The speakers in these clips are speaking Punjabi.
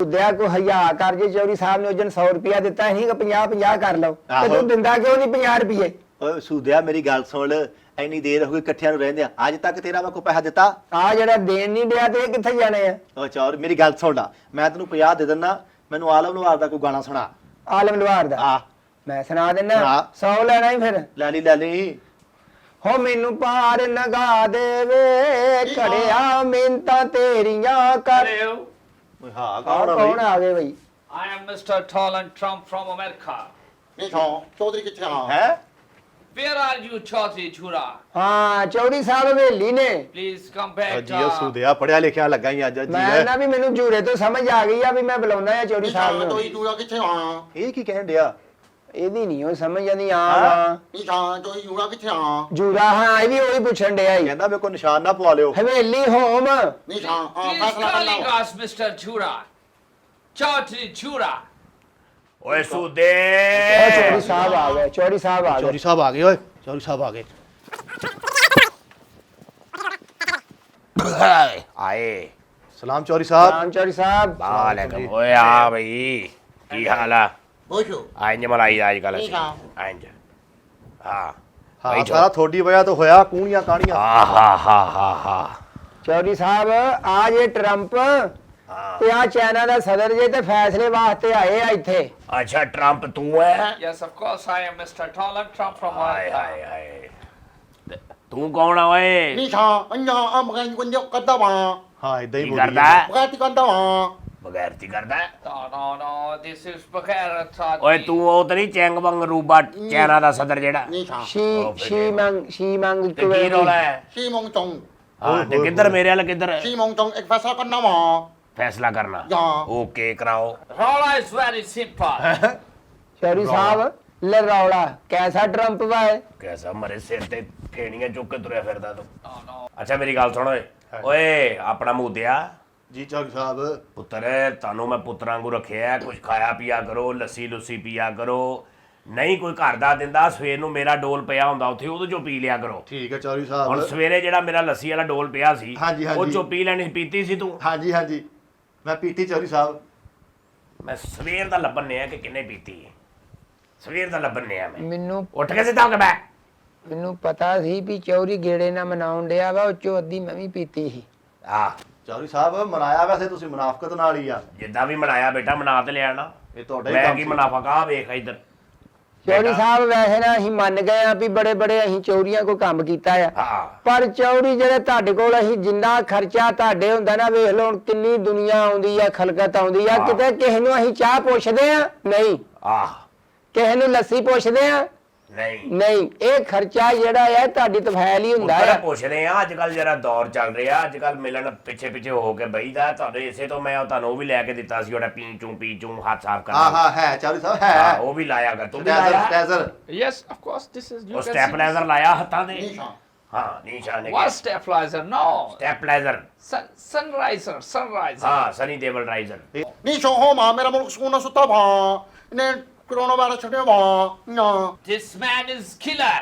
ਉਦਿਆ ਕੋ ਹਯਾ ਕਰ ਜੇ ਚੌਧਰੀ ਸਾਹਿਬ ਨੇ ਉਜਨ 100 ਰੁਪਿਆ ਦਿੱਤਾ ਸੀ ਕਿ 50 ਕਰ ਲਓ ਤੇ ਤੂੰ ਦਿੰਦਾ ਕਿਉਂ ਨਹੀਂ 50 ਰੁਪਏ? ਓਏ ਸੂਦਿਆ ਮੇਰੀ ਗੱਲ ਸੁਣ, ਇੰਨੀ ਦੇਰ ਹੋ ਗਈ ਇਕੱਠਿਆਂ ਨੂੰ ਰਹਿੰਦੇ ਆ, ਅੱਜ ਤੱਕ ਤੇਰਾ ਮੈਂ ਕੋਈ ਪੈਸਾ ਦਿੱਤਾ? ਆ ਜਿਹੜਾ ਦੇਣ ਨਹੀਂ ਡਿਆ ਤੇ ਇਹ ਕਿੱਥੇ ਜਾਣੇ ਆ? ਓ ਚੌਰ ਮੇਰੀ ਗੱਲ ਸੁਣ ਲਾ, ਮੈਂ ਤੈਨੂੰ 50 ਦੇ ਦਿੰਦਾ, ਮੈਨੂੰ ਆਲਮ ਨਵਾਰ ਦਾ ਕੋਈ ਗਾਣਾ ਸੁਣਾ। ਆਲਮ ਲਵਾਰ ਦਾ? ਆ ਮੈਂ ਸੁਣਾ ਦਿੰਦਾ। ਹਾਂ। 100 ਲੈਣਾ ਹੀ ਫਿਰ? ਲੈ ਲਈ ਹੋ ਮੈਨੂੰ ਪਾਰ ਨਗਾ ਦੇਵੇ ਘੜਿਆ ਮਿੰਤਾਂ ਤੇਰੀਆਂ ਕਰ। ਓਏ ਹਾਂ ਕੌਣ ਆ ਗਏ ਬਈ? I am Mr. Donald Trump from America. Chaudhary ਕਿੱਥੇ ਆ? ਹੈ Where are you, Chaudhry Chura? ਹਾਂ ਚੌਧਰੀ ਸਾਹਿਬ ਹਵੇਲੀ ਨੇ। Please come back. ਜੀਓ ਸੂਦਿਆ ਪੜਿਆ ਲਿਖਿਆ ਲੱਗਾ ਹੀ ਅੱਜ ਮੈਂ ਨਾ ਵੀ ਮੈਨੂੰ ਜੂੜੇ ਤੋਂ ਸਮਝ ਆ ਗਈ ਆ ਵੀ ਮੈਂ ਬੁਲਾਉਂਦਾ ਆ ਚੌਧਰੀ ਸਾਹਿਬ ਨੂੰ। ਚੌਧਰੀ ਚੂੜਾ ਕਿੱਥੇ ਆ? ਇਹ ਕੀ ਕਹਿਣ ਡਿਆ? ਇਹਦੀ ਨਹੀਂ ਉਹ ਸਮਝ ਆਉਂਦੀ ਆ। ਚੌਧਰੀ ਚੂੜਾ ਕਿੱਥੇ ਆ? ਜੂੜਾ ਹਾਂ ਇਹ ਵੀ ਉਹੀ ਪੁੱਛਣ ਡਿਆ ਈ। ਕਹਿੰਦਾ ਮੇਰੇ ਕੋ ਨਿਸ਼ਾਨ ਨਾ ਪਵਾ ਲਿਓ। ਹਵੇਲੀ home. Please calling us Mr. Chura. Chaudhry Chura. ਓਏ ਸੂਦੇ ਚੌਧਰੀ ਸਾਹਿਬ ਆ ਗਏ, ਚੌਧਰੀ ਸਾਹਿਬ ਆ ਗਏ। ਚੌਧਰੀ ਸਾਹਿਬ ਆ ਗਏ, ਓਏ ਚੌਧਰੀ ਸਾਹਿਬ ਆ ਗਏ। ਆਏ ਸਲਾਮ ਚੌਧਰੀ ਸਾਹਿਬ। ਰਾਮ ਚੌਧਰੀ ਸਾਹਿਬ। ਵਾਲੇਕਮ ਓਏ ਆ ਬਈ ਕੀ ਹਾਲ ਆ? ਬੋਸ਼ੋ ਆਇੰਜ ਮਲਾਈ ਅੱਜ ਕੱਲ ਠੀਕ ਆ। ਆਇੰਜ ਹਾਂ ਹਾਂ ਸਾਰਾ ਥੋੜੀ ਵਜ੍ਹਾ ਤੋਂ ਹੋਇਆ, ਕੂਣੀਆਂ ਕਾਣੀਆਂ। ਆਹਾ ਚੌਧਰੀ ਸਾਹਿਬ ਆ ਜੇ ਟਰੰਪ ਤੇ ਆ ਚਾਈਨਾ ਦਾ ਸਦਰ ਜੇ ਤੇ ਫੈਸਲੇ ਵਾਸਤੇ ਆਏ ਆ ਇੱਥੇ। ਅੱਛਾ ਟਰੰਪ ਤੂੰ ਹੈ? Yes, of course, I am Mr. Donald Trump from ਹਾਏ America. ਹਾਏ ਹਾਏ ਤੂੰ ਕੌਣ ਆ ਓਏ? ਕਰਦਾ ਵਾ ਹਾਂ ਇਦਾਂ ਹੀ ਕੀ ਬੋਲੀ ਕਰਦਾ? ਬਗਾਤੀ ਕਰਦਾ ਵਾ। ਬਗੈਰਤੀ ਕਰਦਾ? No, this is Bagheera. ਓਏ ਤੂੰ ਉਹ ਤੇ ਨਹੀਂ ਚੈਂਗ ਬੰਗ ਰੂਬਾ ਚਾਈਨਾ ਦਾ ਸਦਰ ਜਿਹੜਾ? ਸ਼ੀ ਮੰਗ ਤੇ ਕੀ ਰੋਲਾ ਹੈ? ਸੀਮੋਂਗ ਚੋਂਗ ਹਾਂ ਤੇ ਕਿੱਧਰ ਮੇਰੇ ਵਾਲਾ ਕਿੱਧਰ? ਸੀਮੋਂਗ ਚੋਂਗ ਇੱਕ ਫੈਸਲਾ ਕਰਨਾ ਵਾ। ਫੈਸਲਾ ਕਰਨਾ? ਹਾਂ। ਓਕੇ ਕਰਾਓ। Rolla is very simple. Chaudhary ਸਾਹਿਬ ਲਰੌਲਾ ਕੈਸਾ ਟਰੰਪ ਵਾ ਹੈ? ਕੈਸਾ ਮਰੇ ਸਿਰ ਤੇ ਫੇਣੀਆਂ ਚੁੱਕ ਕੇ ਤੁਰਿਆ ਫਿਰਦਾ ਤੂੰ। No. ਅੱਛਾ ਮੇਰੀ ਗੱਲ ਸੁਣ ਓਏ। ਓਏ ਆਪਣਾ ਮੂਦਿਆ ਜੀ ਚੌਧਰੀ ਸਾਹਿਬ। ਪੁੱਤਰ ਤੁਹਾਨੂੰ ਮੈਂ ਪੁੱਤਰਾਂ ਵਾਂਗੂ ਰੱਖਿਆ, ਕੁਝ ਖਾਇਆ ਪੀਆ ਕਰੋ, ਲੱਸੀ ਲੁੱਸੀ ਪੀਆ ਕਰੋ, ਨਹੀਂ ਕੋਈ ਘਰ ਦਾ ਦਿੰਦਾ ਸਵੇਰ ਨੂੰ ਮੇਰਾ ਡੋਲ ਪਿਆ ਹੁੰਦਾ ਉੱਥੇ ਉਹਦੇ ਚੋਂ ਪੀ ਲਿਆ ਕਰੋ। ਠੀਕ ਹੈ ਚੌਧਰੀ ਹੁਣ ਸਾਹਿਬ। ਸਵੇਰੇ ਜਿਹੜਾ ਮੇਰਾ ਲੱਸੀ ਵਾਲਾ ਡੋਲ ਪਿਆ ਸੀ ਹਾਂਜੀ, ਉਹ ਹਾਂਜੀ। ਚੋਂ ਪੀ ਲੈਣੀ, ਪੀਤੀ ਸੀ ਤੂੰ? ਹਾਂਜੀ ਹਾਂਜੀ ਮੈਂ ਪੀਤੀ ਚੌਧਰੀ ਸਾਹਿਬ। ਮੈਂ ਸਵੇਰ ਦਾ ਲੱਭਣ ਆ ਕਿ ਕਿੰਨੇ ਪੀਤੀ ਹੈ, ਸਵੇਰ ਦਾ ਲੱਭਣ ਆ ਮੈਂ। ਮੈਨੂੰ ਉੱਠ ਕੇ ਸਿੱਧਾ ਹੋ ਕੇ ਬੈ। ਮੈਨੂੰ ਪਤਾ ਸੀ ਵੀ ਚੌਧਰੀ ਗੇੜੇ ਨਾਲ ਮਨਾਉਣ ਡਿਆ ਵਾ, ਉਹ ਚੋਂ ਅੱਧੀ ਮੈਂ ਵੀ ਪੀਤੀ ਸੀ। ਆ ਚੌਧਰੀ ਸਾਹਿਬ ਮਨਾਇਆ ਵੈਸੇ ਤੁਸੀਂ ਮੁਨਾਫਕਤ ਨਾਲ ਹੀ ਆ। ਜਿੱਦਾਂ ਵੀ ਮਨਾਇਆ ਬੇਟਾ ਮਨਾ ਤੇ ਲਿਆ ਨਾ। ਇਹ ਤੁਹਾਡਾ ਹੀ ਮੈਂ ਕੰਮ ਕੀ ਸੀ। ਮੁਨਾਫਾ ਕਾ ਵੇਖ ਇੱਧਰ। ਚੌਧਰੀ ਸਾਹਿਬ ਵੈਸੇ ਨਾ ਅਸੀਂ ਮੰਨ ਗਏ ਆ ਵੀ ਬੜੇ ਬੜੇ ਅਸੀਂ ਚੌਧਰੀਆਂ ਕੋਈ ਕੰਮ ਕੀਤਾ ਆ, ਹਾਂ ਪਰ ਚੌਧਰੀ ਜਿਹੜੇ ਤੁਹਾਡੇ ਕੋਲ ਅਸੀਂ ਜਿੰਨਾ ਖਰਚਾ ਤੁਹਾਡੇ ਹੁੰਦਾ ਨਾ, ਵੇਖ ਲਓ ਹੁਣ ਕਿੰਨੀ ਦੁਨੀਆ ਆਉਂਦੀ ਆ, ਖਲਕਤ ਆਉਂਦੀ ਆ, ਕਿਤੇ ਕਿਸੇ ਨੂੰ ਅਸੀਂ ਚਾਹ ਪੁੱਛਦੇ ਆ? ਨਹੀਂ। ਆਹ ਕਿਸੇ ਨੂੰ ਲੱਸੀ ਪੁੱਛਦੇ ਆ? ਨਹੀਂ ਨਹੀਂ। ਇਹ ਖਰਚਾ ਜਿਹੜਾ ਆ ਤੁਹਾਡੀ ਤਫੈਲ ਹੀ ਹੁੰਦਾ ਪੁੱਤਰ ਆ। ਪੁੱਛਦੇ ਆ ਅੱਜ ਕੱਲ ਜਿਹੜਾ ਦੌਰ ਚੱਲ ਰਿਹਾ, ਅੱਜ ਕੱਲ ਮਿਲਣ ਪਿੱਛੇ ਪਿੱਛੇ ਹੋ ਕੇ ਬਈਦਾ ਤੁਹਾਨੂੰ, ਇਸੇ ਤੋਂ ਮੈਂ ਤੁਹਾਨੂੰ ਉਹ ਵੀ ਲੈ ਕੇ ਦਿੱਤਾ ਸੀ ਉਹਦਾ ਪੀ ਚੂੰ ਹੱਥ ਸਾਫ਼ ਕਰਨਾ। ਹਾਂ ਹਾਂ ਹੈ ਚੌਧਰੀ ਸਾਹਿਬ ਹਾਂ, ਹੈ। ਉਹ ਵੀ ਲਾਇਆ ਕਰ ਤੂੰ ਵੀ ਸਟੈਜ਼ਰ ਲਾਇਆ। ਸਟੈਜ਼ਰ। Yes, of course, this is. You ਉਹ can ਸਟੈਪਲਾਈਜ਼ਰ ਲਾਇਆ ਹੱਥਾਂ ਦੇ? ਨੀਸ਼ਾ ਹਾਂ ਨੀਸ਼ਾ ਨੇ What stabilizer? No. Stabiliser. Sunriser. ਹਾਂ ਸਨੀ ਦੇਵਲ ਰਾਈਜ਼ਰ। ਨੀਸ਼ਾ ਹੋ ਮਾ ਮੇਰਾ ਮੁਲਕ ਸਕੂਨ ਨਾਲ ਸੁੱਤਾ ਵਾ। ਇਹਨੇ ਕਰੋਨਾ ਵਾਇਰਸ ਛੱਡਿਆ ਵਾ ਨਾ। This man is killer.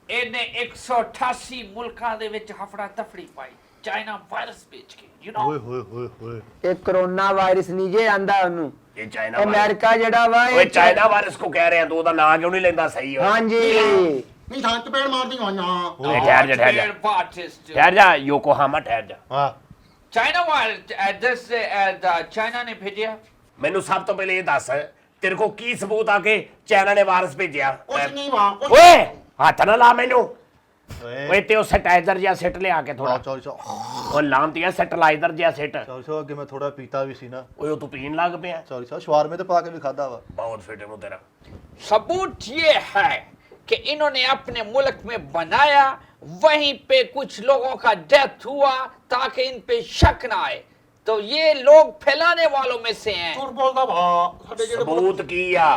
ਇਹਨੇ 188 ਮੁਲਕਾਂ ਦੇ ਵਿੱਚ ਹਫੜਾ ਤਫੜੀ ਪਾਈ ਚਾਈਨਾ ਵਾਇਰਸ ਵੇਚ ਕੇ, you know. ਓਏ ਹੋਏ ਹੋਏ ਹੋਏ। ਇਹ ਕਰੋਨਾ ਵਾਇਰਸ ਨਹੀਂ ਜੇ ਆਂਦਾ ਉਹਨੂੰ, ਇਹ ਚਾਈਨਾ ਵਾਇਰਸ। ਅਮਰੀਕਾ ਜਿਹੜਾ ਵਾ ਓਏ ਚਾਈਨਾ ਵਾਇਰਸ ਕੋ ਕਹਿ ਰਿਹਾ ਤੂੰ, ਉਹਦਾ ਨਾਂ ਕਿਉਂ ਨਹੀਂ ਲੈਂਦਾ ਸਹੀ ਹੋ? ਹਾਂਜੀ। ਨੀਸ਼ਾ ਚਪੇੜ ਮਾਰਦੀ ਵਾ ਨਾ। ਓਏ ਠਹਿਰ ਜਾ ਠਹਿਰ ਜਾ Third parties. ਠਹਿਰ ਜਾ ਯੋਕੋਹਾਮਾ ਠਹਿਰ ਜਾ। ਹਾਂ ਚਾਈਨਾ ਵਾਇਰਸ ਐਡਰੈਸ ਚਾਈਨਾ ਨੇ ਭੇਜਿਆ। ਮੈਨੂੰ ਸਭ ਤੋਂ ਪਹਿਲੇ ਇਹ ਦੱਸ ਤੇਰੇ ਕੋ ਕੀ ਸਬੂਤ ਆ ਕੇ ਚਾਈਨਾ ਨੇ ਵਾਇਰਸ ਭੇਜਿਆ? ਕੁਛ ਨਹੀਂ ਵਾ ਕੁਛ। ਓਏ ਹੱਥ ਨਾ ਲਾ ਮੈਨੂੰ। ਓਏ ਓਏ ਤੇ ਉਹ ਸੈਟਾਈਜ਼ਰ ਜਿਹਾ ਸਿੱਟ ਲਿਆ ਕੇ ਥੋੜਾ। ਚੌਧਰੀ ਸਾਹਿਬ। ਉਹ ਲਾਂਤੀਆ ਸੈਟਲਾਈਜ਼ਰ ਜਿਹਾ ਸਿੱਟ। ਚੌਧਰੀ ਸਾਹਿਬ ਅੱਗੇ ਮੈਂ ਥੋੜਾ ਪੀਤਾ ਵੀ ਸੀ ਨਾ। ਓਏ ਉਹ ਤੂੰ ਪੀਣ ਲੱਗ ਪਿਆ? ਚੌਧਰੀ ਸਾਹਿਬ ਸ਼ਵਾਰਮੇ ਤੇ ਪਾ ਕੇ ਵੀ ਖਾਦਾ ਵਾ। ਬਹੁਤ ਫਿੱਟ ਮੂੰਹ ਤੇਰਾ। सबूत ये है कि इन्होंने अपने मुल्क में बनाया, वहीं पे कुछ लोगों का डेथ हुआ ताकि इन पे शक ना आए, तो ये लोग फैलाने वालों में से हैं। ਝੂਠ ਬੋਲਦਾ ਵਾ ਸਾਡੇ ਜਿਹੜੇ ਸਬੂਤ ਕੀ ਆ?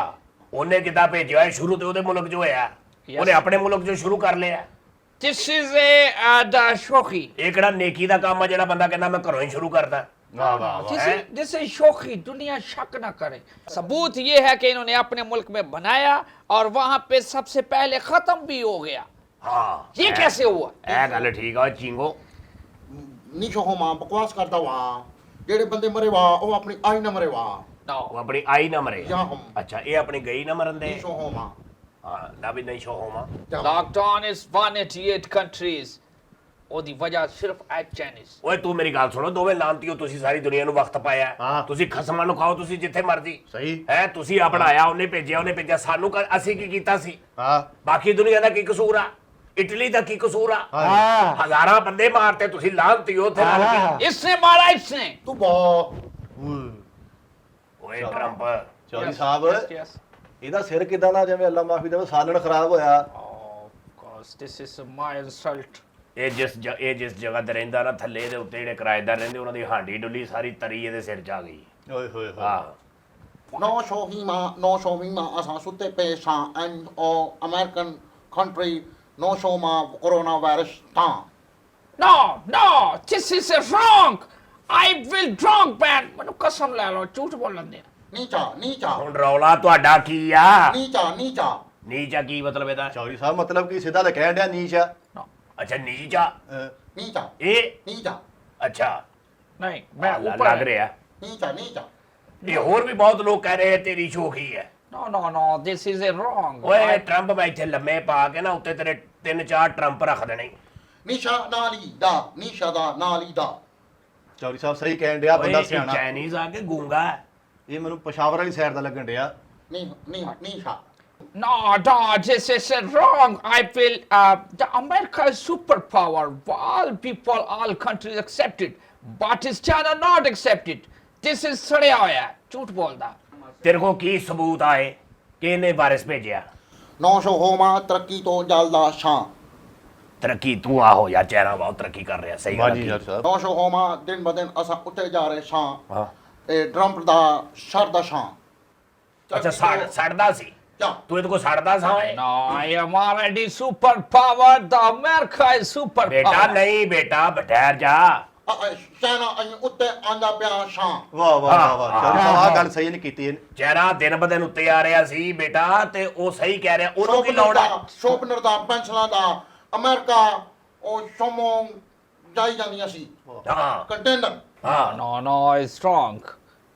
ਉਹਨੇ ਕਿੱਦਾਂ ਭੇਜਿਆ? ਸ਼ੁਰੂ ਤੇ ਉਹਦੇ ਮੁਲਕ ਜੋ ਹੋਇਆ, ਉਹਨੇ ਆਪਣੇ ਮੁਲਕ ਜੋ ਸ਼ੁਰੂ ਕਰ ਲਿਆ। This is a शोखी। ਇਹ ਕਿਹੜਾ ਨੇਕੀ ਦਾ ਕੰਮ ਆ ਜਿਹੜਾ ਬੰਦਾ ਕਹਿੰਦਾ ਮੈਂ ਘਰੋਂ ਹੀ ਸ਼ੁਰੂ ਕਰਦਾ? ਵਾਹ ਵਾਹ This is शोखी, दुनिया शक ना करे। सबूत ये है कि इन्होंने अपने मुल्क में बनाया और वहां पे सबसे पहले खत्म भी हो गया। ਹਾਂ ये कैसे हुआ? ਇਹ ਗੱਲ ਠੀਕ ਆ ਓਏ ਚਿੰਗੋ। ਨੀਸ਼ਾ ਹੋ ਮਾ ਬਕਵਾਸ ਕਰਦਾ ਵਾ। ਜਿਹੜੇ ਬੰਦੇ ਮਰੇ ਵਾ ਉਹ ਆਪਣੀ ਆਈ ਨਾ ਮਰੇ ਵਾ No. ਉਹ ਆਪਣੀ ਆਈ ਨਾ ਮਰੇ ਜਾਂ ਹਮ ਅੱਛਾ ਇਹ ਆਪਣੀ ਗਈ ਨਾ ਮਰਨ ਦੇ ਨੀਸ਼ੋ ਹੋਮਾ ਹਾਂ ਨਾ ਵੀ ਨਹੀਂ ਸ਼ੋ ਹੋਵਾਂ Lockdown is 188 countries. ਉਹਦੀ ਵਜ੍ਹਾ ਸਿਰਫ ਐਟ ਚਾਈਨੀਜ਼। ਓਏ ਤੂੰ ਮੇਰੀ ਗੱਲ ਸੁਣੋ ਦੋਵੇਂ ਲਾਂਤੀਓ ਤੁਸੀਂ ਸਾਰੀ ਦੁਨੀਆ ਨੂੰ ਵਕਤ ਪਾਇਆ ਹਾਂ। ਤੁਸੀਂ ਖਸਮਾਂ ਨੂੰ ਖਾਓ ਤੁਸੀਂ ਜਿੱਥੇ ਮਰਜ਼ੀ ਸਹੀ ਹੈ ਤੁਸੀਂ ਬਣਾਇਆ ਉਹਨੇ ਭੇਜਿਆ ਸਾਨੂੰ ਅਸੀਂ ਕੀ ਕੀਤਾ ਸੀ ਹਾਂ ਬਾਕੀ ਦੁਨੀਆ ਦਾ ਕੀ ਕਸੂਰ ਆ ਇਟਲੀ ਦਾ ਕੀ ਕਸੂਰ ਆ ਹਾਂ ਹਜ਼ਾਰਾਂ ਬੰਦੇ ਮਾਰਤੇ ਤੁਸੀਂ ਲਾਂਤੀਓ ਉੱਥੇ ਰਲ ਕੇ। ਹਾਂ। ਇਸਨੇ ਮਾਰਾ ਇਸਨੇ। ਤੂੰ ਬਾ ਓਏ ਟਰੰਪ ਚੌਧਰੀ Yes, ਸਾਹਿਬ yes, yes. ਇਹਦਾ ਸਿਰ ਕਿਦਾਂ ਦਾ ਜਿਵੇਂ ਅੱਲਾ ਮਾਫੀ ਦੇਵੇ ਸਾਲਣ ਖਰਾਬ ਹੋਇਆ Oh, gosh, this is my insult. ਇਹ ਜਿਸ ਜਗ੍ਹਾ ਤੇ ਰਹਿੰਦਾ ਨਾ ਥੱਲੇ ਦੇ ਉੱਤੇ ਜਿਹੜੇ ਕਿਰਾਏਦਾਰ ਰਹਿੰਦੇ ਉਹਨਾਂ ਦੀ ਹਾਂਡੀ ਡੁੱਲੀ ਸਾਰੀ ਤਰੀ ਇਹਦੇ ਸਿਰ 'ਚ ਆ ਗਈ ਓਏ ਹੋਏ ਹਾਂ No Shohima, no Shomima, asa sutte pesa and American country, no Shoma coronavirus ta. No, no, this is wrong. I will drunk ban. ਮੈਨੂੰ ਕਸਮ ਲੈ ਲਓ ਝੂਠ ਬੋਲਣ ਦੇ। Nica. ਹੁਣ ਰੌਲਾ ਤੁਹਾਡਾ ਕੀ ਆ Nica. ਨੀਚਾ ਕੀ ਮਤਲਬ ਇਹਦਾ ਚੌਧਰੀ ਸਾਹਿਬ ਮਤਲਬ ਕੀ ਸਿੱਧਾ ਤਾਂ ਕਹਿਣ ਡਿਆ ਨੀਚ ਆ No, ਅੱਛਾ ਨੀਚਾ Nica. ਇਹ Nica. ਅੱਛਾ ਨਹੀਂ ਮੈਂ ਲੱਗ ਉੱਪਰ ਰਿਹਾ Nica. ਇਹ ਹੋਰ ਵੀ ਬਹੁਤ ਲੋਕ ਕਹਿ ਰਹੇ ਤੇਰੀ ਸ਼ੋਖੀ ਹੈ No, this is wrong. ਓਏ ਟਰੰਪ ਮੈਂ ਇੱਥੇ ਲੰਮੇ ਪਾ ਕੇ ਨਾ ਉੱਤੇ ਤੇਰੇ 3-4 ਟਰੰਪ ਰੱਖ ਦੇਣੇ Nisha nali da. Nisha da nali da. Chaudhary ਸਾਹਿਬ ਸਹੀ ਕਹਿਣ ਡਿਆ ਓਏ ਬੰਦਾ ਇਹ ਸਿਆਣਾ ਚਾਈਨੀਜ਼ ਆ ਕੇ ਗੂੰਗਾ ਹੈ। ਇਹ ਮੈਨੂੰ ਪਸ਼ਾਵਰ ਵਾਲੀ ਸਾਈਡ ਦਾ ਲੱਗਣ ਡਿਆ Nisha. No, this is wrong. I feel the America is superpower. All people, all countries accept it, but is China not accept it? This is ਸੜਿਆ ਹੋਇਆ ਝੂਠ ਬੋਲਦਾ। ਤੇਰੇ ਕੋ ਕੀ ਸਬੂਤ ਆਏ ਕਿ ਇਹਨੇ ਵਾਇਰਸ ਭੇਜਿਆ No Shohoma ਤਰੱਕੀ ਤੋਂ ਜਲਦਾ ਸ਼ਾਂ। ਤਰੱਕੀ ਤੂੰ ਆ ਹੋ ਯਾਰ ਚਿਹਰਾ ਬਹੁਤ ਤਰੱਕੀ ਕਰ ਰਿਹਾ ਸਹੀ ਗੱਲ ਬਾਜੀ ਕੀ। ਯਾਰ ਸਾਹਿਬ No Shohoma ਦਿਨ ਬ ਦਿਨ ਅਸਾਂ ਉੱਤੇ ਜਾ ਰਹੇ ਸ਼ਾਂ। ਹਾਂ ਇਹ ਟਰੰਪ ਦਾ ਸ਼ਰ ਦਾ ਸ਼ਾਂ। ਅੱਛਾ ਸੜਦਾ ਸੀ ਜਾ ਤੂੰ ਇਹਦੇ ਕੋ ਸੜਦਾ ਸਾਂ ਓਏ? No, I am already superpower. The America is superpower. ਬੇਟਾ ਨਹੀਂ ਬੇਟਾ ਬਠਹਿਰ ਜਾ ਚਾਈਨਾ ਅਹੀਂ ਉੱਤੇ ਆਂਦਾ ਪਿਆ ਸ਼ਾਂ। ਵਾਹ ਵਾਹ ਵਾਹ ਵਾਹ ਚੌਧਰੀ ਸਾਹਿਬ ਆਹ ਗੱਲ ਸਹੀ ਨਹੀਂ ਕੀਤੀ ਇਹਨੇ ਚਿਹਰਾ ਦਿਨ ਬ ਦਿਨ ਉੱਤੇ ਆ ਰਿਹਾ ਸੀ ਬੇਟਾ ਤੇ ਉਹ ਸਹੀ ਕਹਿ ਰਿਹਾ ਉਹਨੂੰ ਕੀ ਲੋੜ ਹੈ ਸ਼ੋਪਨਰ ਦਾ ਪੈਨਸ਼ਨਾਂ ਦਾ ਅਮਰੀਕਾ ਉਹ ਸਮੋਂ ਜਾਈ ਜਾਂਦੀਆਂ ਸੀ ਹਾਂ ਕੰਟੇਨਰ ਹਾਂ No, it's wrong.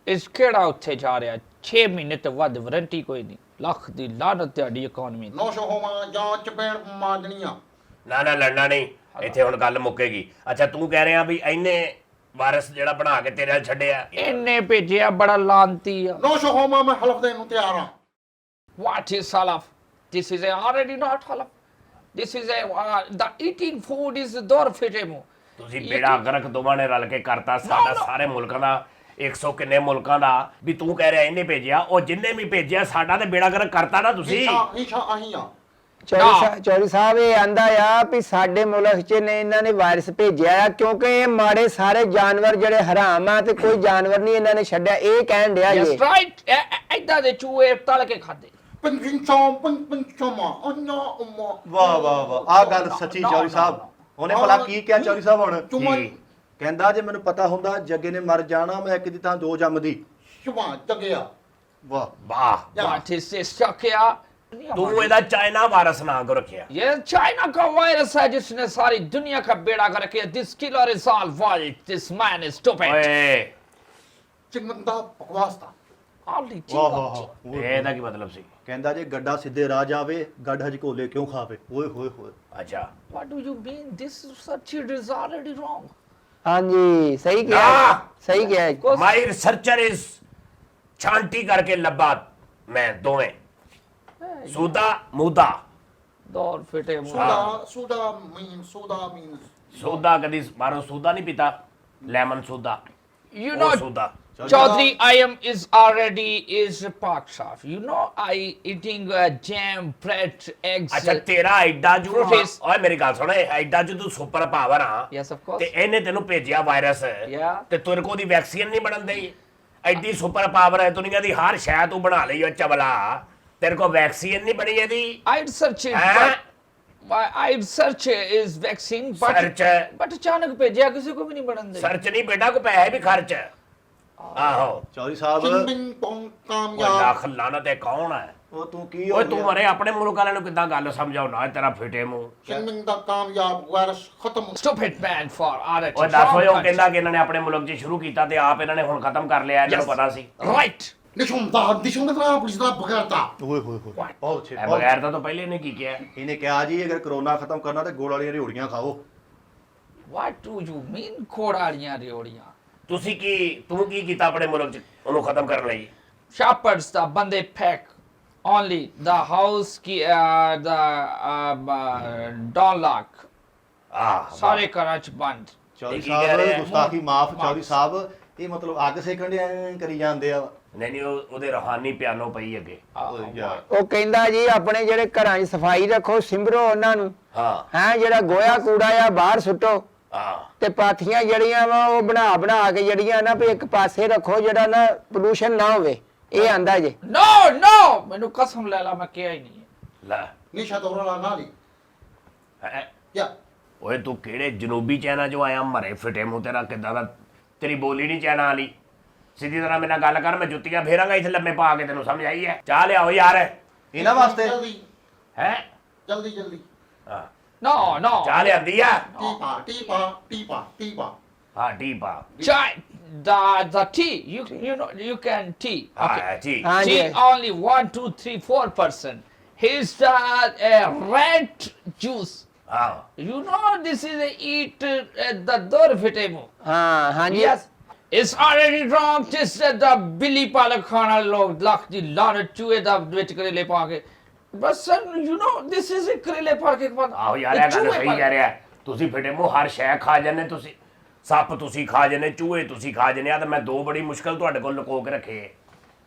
ਇਸ ਕਿਹੜਾ ਉੱਥੇ ਜਾ ਰਿਹਾ 6 ਮਹੀਨੇ ਤੋਂ ਵੱਧ ਵਾਰੰਟੀ ਕੋਈ ਨਹੀਂ ਲੱਖ ਦੀ ਲਾਨਤ ਤੁਹਾਡੀ ਇਕਨੋਮੀ ਨੋ ਸ਼ੋਹਮਾ ਜਾਂ ਚਪੇੜ ਮਾਜਣੀਆਂ ਨਾ ਲੜਨਾ ਨਹੀਂ ਇੱਥੇ ਹੁਣ ਗੱਲ ਮੁੱਕੇਗੀ ਅੱਛਾ ਤੂੰ ਕਹਿ ਰਿਹਾ ਵੀ ਇਹਨੇ ਵਾਇਰਸ ਜਿਹੜਾ ਬਣਾ ਕੇ ਤੇਰੇ ਨਾਲ ਛੱਡਿਆ ਇਹਨੇ ਭੇਜਿਆ ਬੜਾ ਲਾਂਤੀ ਆ ਨੋ ਸ਼ੋਹਮਾ ਮੈਂ ਹਲਫ ਦੇਣ ਨੂੰ ਤਿਆਰ ਹਾਂ What is halaf? This is already not halaf. This is the eating food is door fitemu. ਤੁਸੀਂ ਬੇੜਾ ਗਰਕ ਦੋਵਾਂ ਨੇ ਰਲ ਕੇ ਕਰਤਾ ਸਾਡਾ ਸਾਰੇ ਮੁਲਕਾਂ ਦਾ 100 ਕਿੰਨੇ ਮੁਲਕਾਂ ਦਾ ਵੀ ਤੂੰ ਕਹਿ ਰਿਹਾ ਇਹਨੇ ਭੇਜਿਆ ਉਹ ਜਿੰਨੇ ਵੀ ਭੇਜਿਆ ਸਾਡਾ ਤੇ ਬੇੜਾ ਗਰਕ ਕਰਤਾ ਨਾ ਤੁਸੀਂ ਈਸ਼ਾ ਆਹੀ ਆ ਚੌਧਰੀ ਸਾਹਿਬ ਇਹ ਆਂਦਾ ਆ ਵੀ ਸਾਡੇ ਮੁਲਕ 'ਚ ਨੇ ਇਹਨਾਂ ਨੇ ਵਾਇਰਸ ਭੇਜਿਆ ਆ ਕਿਉਂਕਿ ਇਹ ਮਾੜੇ ਸਾਰੇ ਜਾਨਵਰ ਜਿਹੜੇ ਹਰਾਮ ਆ ਤੇ ਕੋਈ ਜਾਨਵਰ ਨਹੀਂ ਇਹਨਾਂ ਨੇ ਛੱਡਿਆ ਇਹ ਕਹਿਣ ਡਿਆ Yes, ਜੀ right. ਏਦਾਂ ਦੇ ਚੂਹੇ ਤਲ ਕੇ ਖਾਦੇ। ਪੰਚੋਮਾ ਅੰਨਾ ਉਮਾ ਵਾਹ ਵਾਹ ਵਾਹ ਆਹ ਗੱਲ ਸੱਚੀ ਚੌਧਰੀ ਸਾਹਿਬ ਉਹਨੇ ਭਲਾ ਕੀ ਕਿਹਾ ਚੌਧਰੀ ਸਾਹਿਬ ਹੁਣ ਚੁਮਨ ਕਹਿੰਦਾ ਜੇ ਮੈਨੂੰ ਪਤਾ ਹੁੰਦਾ ਜੱਗੇ ਨੇ ਮਰ ਜਾਣਾ ਮੈਂ ਇੱਕ ਦੀ ਥਾਂ ਦੋ ਜੰਮਦੀ ਸ਼ਵਾ ਜਗਿਆ ਵਾਹ ਵਾਹ What is this क्या? ਤੂੰ ਇਹਦਾ ਚਾਈਨਾ ਵਾਇਰਸ ਨਾਂ ਕੋ ਰੱਖਿਆ ये चाइना का वायरस है जिसने सारी दुनिया का बेड़ा कर रखा है। This killer is all world. This man is stupid. ਓਏ ਚਿੰਗਦਾ ਬਕਵਾਸ ਦਾ Only ਵਾਹ chinga. ਵਾਹ ਵਾਹ ਇਹਦਾ ਕੀ ਮਤਲਬ ਸੀ ਕਹਿੰਦਾ ਜੇ ਗੱਡਾ ਸਿੱਧੇ ਰਾਹ ਜਾਵੇ ਗੱਡ ਹਜਕੋਲੇ ਕਿਉਂ ਖਾਵੇ ਓਏ ਹੋਏ ਹੋਏ ਅੱਛਾ What do you mean? This such is already wrong. ਹਾਂਜੀ ਸਹੀ ਨਾ। ਕਿਹਾ ਸਹੀ ਕਿਹਾ ਜੀ। ਮਾਈ ਰਿਸਰਚਰ ਇਸ ਛਾਂਟੀ ਕਰਕੇ ਲੱਭਾ ਮੈਂ ਦੋਵੇਂ ਸੁਦਾ ਮੁਦਾ Door fite muh. ਸੁਦਾ ਮੀਨਸ ਸੋਦਾ ਕਦੀ ਮਾਰੋ ਸੋਦਾ ਨਹੀਂ ਪੀਤਾ ਲੈਮਨ ਸੋਦਾ You ਉਹ know, Sauda Chaudhary, I am is already is part of. You know, I eating jam, bread, eggs. ਅੱਛਾ ਤੇਰਾ ਐਡਾ ਜੂ Fruities. ਓਏ ਮੇਰੀ ਗੱਲ ਸੁਣ ਐਡਾ ਜੂ ਤੂੰ ਸੁਪਰ ਪਾਵਰ ਆ Yes, of course. ਤੇ ਇਹਨੇ ਤੈਨੂੰ ਭੇਜਿਆ ਵਾਇਰਸ Yeah. ਤੇ ਤੇਰੇ ਕੋਲ ਦੀ ਵੈਕਸੀਨ ਨਹੀਂ ਬਣਨ ਦਈ ਐਡੀ ਸੁਪਰ ਪਾਵਰ ਹੈ ਦੁਨੀਆ ਦੀ ਹਰ ਸ਼ੈ ਤੂੰ ਬਣਾ ਲਈ ਓ ਚਬਲਾ ਤੇਰੇ ਕੋਲ ਵੈਕਸੀਨ ਨਹੀਂ ਬਣੀ ਇਹਦੀ I'd search it, Huh? but I'd search is vaccine, but Search. but अचानक भेजा किसी को भी नहीं बढ़न दे. ਸਰਚ ਨਹੀਂ ਬੇਟਾ ਕੋ ਪੈਸੇ ਵੀ ਖਰਚ ਆਹੋ ਚੌਧਰੀ ਸਾਹਿਬ ਚਿੰਗ ਬਿੰਗ ਪੋਂਗ ਓਏ ਕਾਮਯਾਬ ਲੱਖ ਲਾਨਤ ਹੈ ਕੌਣ ਹੈ ਉਹ ਤੂੰ ਕੀ ਓਏ ਤੂੰ ਮਰੇ ਆਪਣੇ ਮੁਲਕ ਵਾਲਿਆਂ ਨੂੰ ਕਿੱਦਾਂ ਗੱਲ ਸਮਝਾਉਣਾ ਤੇਰਾ ਫਿੱਟੇ ਮੂੰਹ ਚਿਨਮਿੰਗ ਦਾ ਕਾਮਯਾਬ ਵਾਇਰਸ ਖਤਮ Stupid man for our ਓਏ ਦੱਸ ਓਏ ਉਹ ਕਹਿੰਦਾ ਕਿ ਇਹਨਾਂ ਨੇ ਆਪਣੇ ਮੁਲਕ 'ਚ ਸ਼ੁਰੂ ਕੀਤਾ ਤੇ ਆਪ ਇਹਨਾਂ ਨੇ ਹੁਣ ਖਤਮ ਕਰ ਲਿਆ ਇਹਨਾਂ ਨੂੰ ਪਤਾ ਸੀ Right. ਨਿਸ਼ਮ ਦਾ ਪੁਲਿਸ ਦਾ ਬਗਰਤਾ ਓਏ ਹੋਏ ਹੋਏ ਬਹੁਤ ਅੱਛੇ ਇਹ ਬਗੈਰ ਤਾਂ ਪਹਿਲੇ ਇਹਨੇ ਕੀ ਕਿਹਾ ਇਹਨੇ ਕਿਹਾ ਜੀ ਅਗਰ ਕਰੋਨਾ ਖਤਮ ਕਰਨਾ ਤੇ ਗੋਲ ਵਾਲੀਆਂ ਰਿਓੜੀਆਂ ਖਾਓ What do you mean ਕੋੜਾਲੀਆਂ ਰਿਓੜੀਆਂ? ਤੂੰ ਕੀ ਕੀਤਾ ਆਪਣੇ ਮੁਲਕ 'ਚ ਉਹਨੂੰ ਖਤਮ ਕਰਨ ਲਈ Shepherds ਦਾ ਬੰਦੇ pack only the house ki the don't lock ਸਾਰੇ ਘਰਾਂ ਚ ਬੰਦ ਚੌਧਰੀ ਕੀ ਕਹਿ ਰਹੇ ਸਾਹਿਬ ਆ? ਗੁਸਤਾਖੀ ਮਾਫ ਚੌਧਰੀ ਸਾਹਿਬ ਇਹ ਮਤਲਬ ਅੱਗ ਸੇਕਣ ਦੇ ਕਰੀ ਜਾਂਦੇ ਆ ਨਹੀਂ ਉਹਦੇ ਰੂਹਾਨੀ ਪਿਆਨੋ ਪਈ ਅੱਗੇ ਓਏ ਯਾਰ ਉਹ ਕਹਿੰਦਾ ਜੀ ਆਪਣੇ ਜਿਹੜੇ ਘਰਾਂ 'ਚ ਸਫਾਈ ਰੱਖੋ, ਸਿਮਰੋ ਉਹਨਾਂ ਨੂੰ। ਹਾਂ ਹੈ ਜਿਹੜਾ ਗੋਇਆ ਕੂੜਾ ਆ ਬਾਹਰ ਸੁੱਟੋ ਹਾਂ ਤੇ ਪਾਥੀਆਂ ਜਿਹੜੀਆਂ ਵਾ ਉਹ ਬਣਾ ਕੇ ਜਿਹੜੀਆਂ ਨਾ ਵੀ ਇੱਕ ਪਾਸੇ ਰੱਖੋ, ਜਿਹੜਾ ਨਾ ਪੋਲੂਸ਼ਨ ਨਾ ਹੋਵੇ। ਇਹ ਆਂਦਾ ਜੀ। No ਮੈਨੂੰ ਕਸਮ ਲੈ ਲਾ ਮੈਂ ਕਿਹਾ ਹੀ ਨਹੀਂ ਲੈ ਨਿਸ਼ਾ ਦੋਰਾ ਨਾਲੀ ਹੈਂ? ਯਾ ਓਏ ਤੂੰ ਕਿਹੜੇ ਜਨੂਬੀ ਚਾਈਨਾ ਚੋਂ ਆਇਆ ਮਰੇ ਫਿੱਟੇ ਮੂੰਹ ਤੇਰਾ ਕਿੱਦਾਂ ਦਾ ਤੇਰੀ ਬੋਲੀ ਨਹੀਂ ਚਾਈਨਾ ਵਾਲੀ ਸਿੱਧੀ ਤਰ੍ਹਾਂ ਮੇਰੇ ਨਾਲ ਗੱਲ ਕਰ ਮੈਂ ਜੁੱਤੀਆਂ ਫੇਰਾਂਗਾ ਇੱਥੇ ਲੰਮੇ ਪਾ ਕੇ ਤੈਨੂੰ ਸਮਝ ਆਈ ਹੈ ਚਾਹ ਲਿਆਓ ਯਾਰ ਇਹਨਾਂ ਵਾਸਤੇ ਜਲਦੀ ਹੈ ਜਲਦੀ ਹਾਂ No ਚਾਹ ਲਿਆਂਦੀ ਆ ਟੀਪਾ ਹਾਂ ਢੀਪਾ chai the tea you know you can tea ਹਾਂ ਜੀ ਹਾਂ ਜੀ। tea only 1 2 3 4%. Here's the red juice. ਹਾਂ You know this is a eat the dur vitamo. ਹਾਂ ਹਾਂਜੀ। Yes. It's already wrong. This the Billy Palakana log luck the lot of chew the ਵਿੱਚ ਕਰੇਲੇ ਪਾ ਕੇ but son you know this is a ਕਰੇਲੇ ਪਾ ਕੇ ਬਾਅਦ ਆਹੋ ਯਾਰ ਇਹ ਗੱਲ ਸਹੀ ਕਹਿ ਰਿਹਾ ਤੁਸੀਂ ਫਿੱਟੇ ਮੂੰਹ ਹਰ ਸ਼ੈ ਖਾ ਜਾਂਦੇ ਤੁਸੀਂ ਸੱਪ ਤੁਸੀਂ ਖਾ ਜਾਂਦੇ ਚੂਹੇ ਤੁਸੀਂ ਖਾ ਜਾਂਦੇ ਆ ਤੇ ਮੈਂ ਦੋ ਬੜੀ ਮੁਸ਼ਕਲ ਤੁਹਾਡੇ ਕੋਲ ਲੁਕੋ ਕੇ ਰੱਖੇ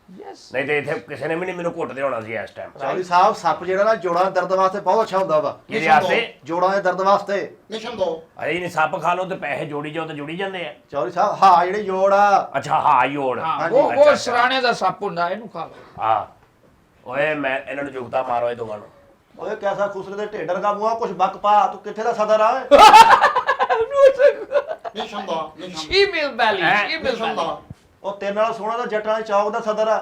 Yes. ਨਹੀਂ ਤੇ ਇੱਥੇ ਕਿਸੇ ਨੇ ਵੀ ਨਹੀਂ ਮੈਨੂੰ ਘੁੱਟਦੇ ਹੋਣਾ ਸੀ ਇਸ ਟਾਈਮ ਚੌਧਰੀ ਸਾਹਿਬ ਸੱਪ ਜਿਹੜਾ ਨਾ ਜੋੜਾਂ ਦੇ ਦਰਦ ਵਾਸਤੇ ਬਹੁਤ ਅੱਛਾ ਹੁੰਦਾ ਵਾ ਕਿਹਦੇ ਵਾਸਤੇ ਜੋੜਾਂ ਦੇ ਦਰਦ ਵਾਸਤੇ ਨਿਸ਼ਮ ਦੋ ਅਰੇ ਨਹੀਂ ਸੱਪ ਖਾ ਲਓ ਤੇ ਪੈਸੇ ਜੋੜੀ ਜਾਓ ਤੇ ਜੁੜੀ ਜਾਂਦੇ ਆ ਚੌਧਰੀ ਸਾਹਿਬ ਹਾਂ ਜਿਹੜੀ ਜੋੜ ਆ ਅੱਛਾ ਹਾਂ ਯੋੜ ਹਾਂ ਹਾਂਜੀ, ਉਹ ਅੱਛਾ। ਸਰਾਣੇ ਦਾ ਸੱਪ ਹੁੰਦਾ ਇਹਨੂੰ ਖਾ ਲਓ ਹਾਂ ਓਏ ਮੈਂ ਇਹਨਾਂ ਨੂੰ ਜੁਗਤਾ ਮਾਰੋ ਇਹ ਦੋਵਾਂ ਨੂੰ ਓਏ ਕੈਸਾ ਖੁਸਰੇ ਦੇ ਢੇਡਰ ਦਾ ਮੂੰਹ ਕੁਛ ਬੱਕ ਪਾ ਤੂੰ ਕਿੱਥੇ ਦਾ ਸਦਰ ਆ ਨਿਸ਼ਮ ਦਾ Email belly. Email ਨਿਸ਼ਮ belly. ਦਾ ਉਹ ਤੇਰੇ ਨਾਲ ਸੋਹਣਾ ਤਾਂ ਜੱਟਾਂ ਦੇ ਚੌਕ ਦਾ ਸਦਰ ਆ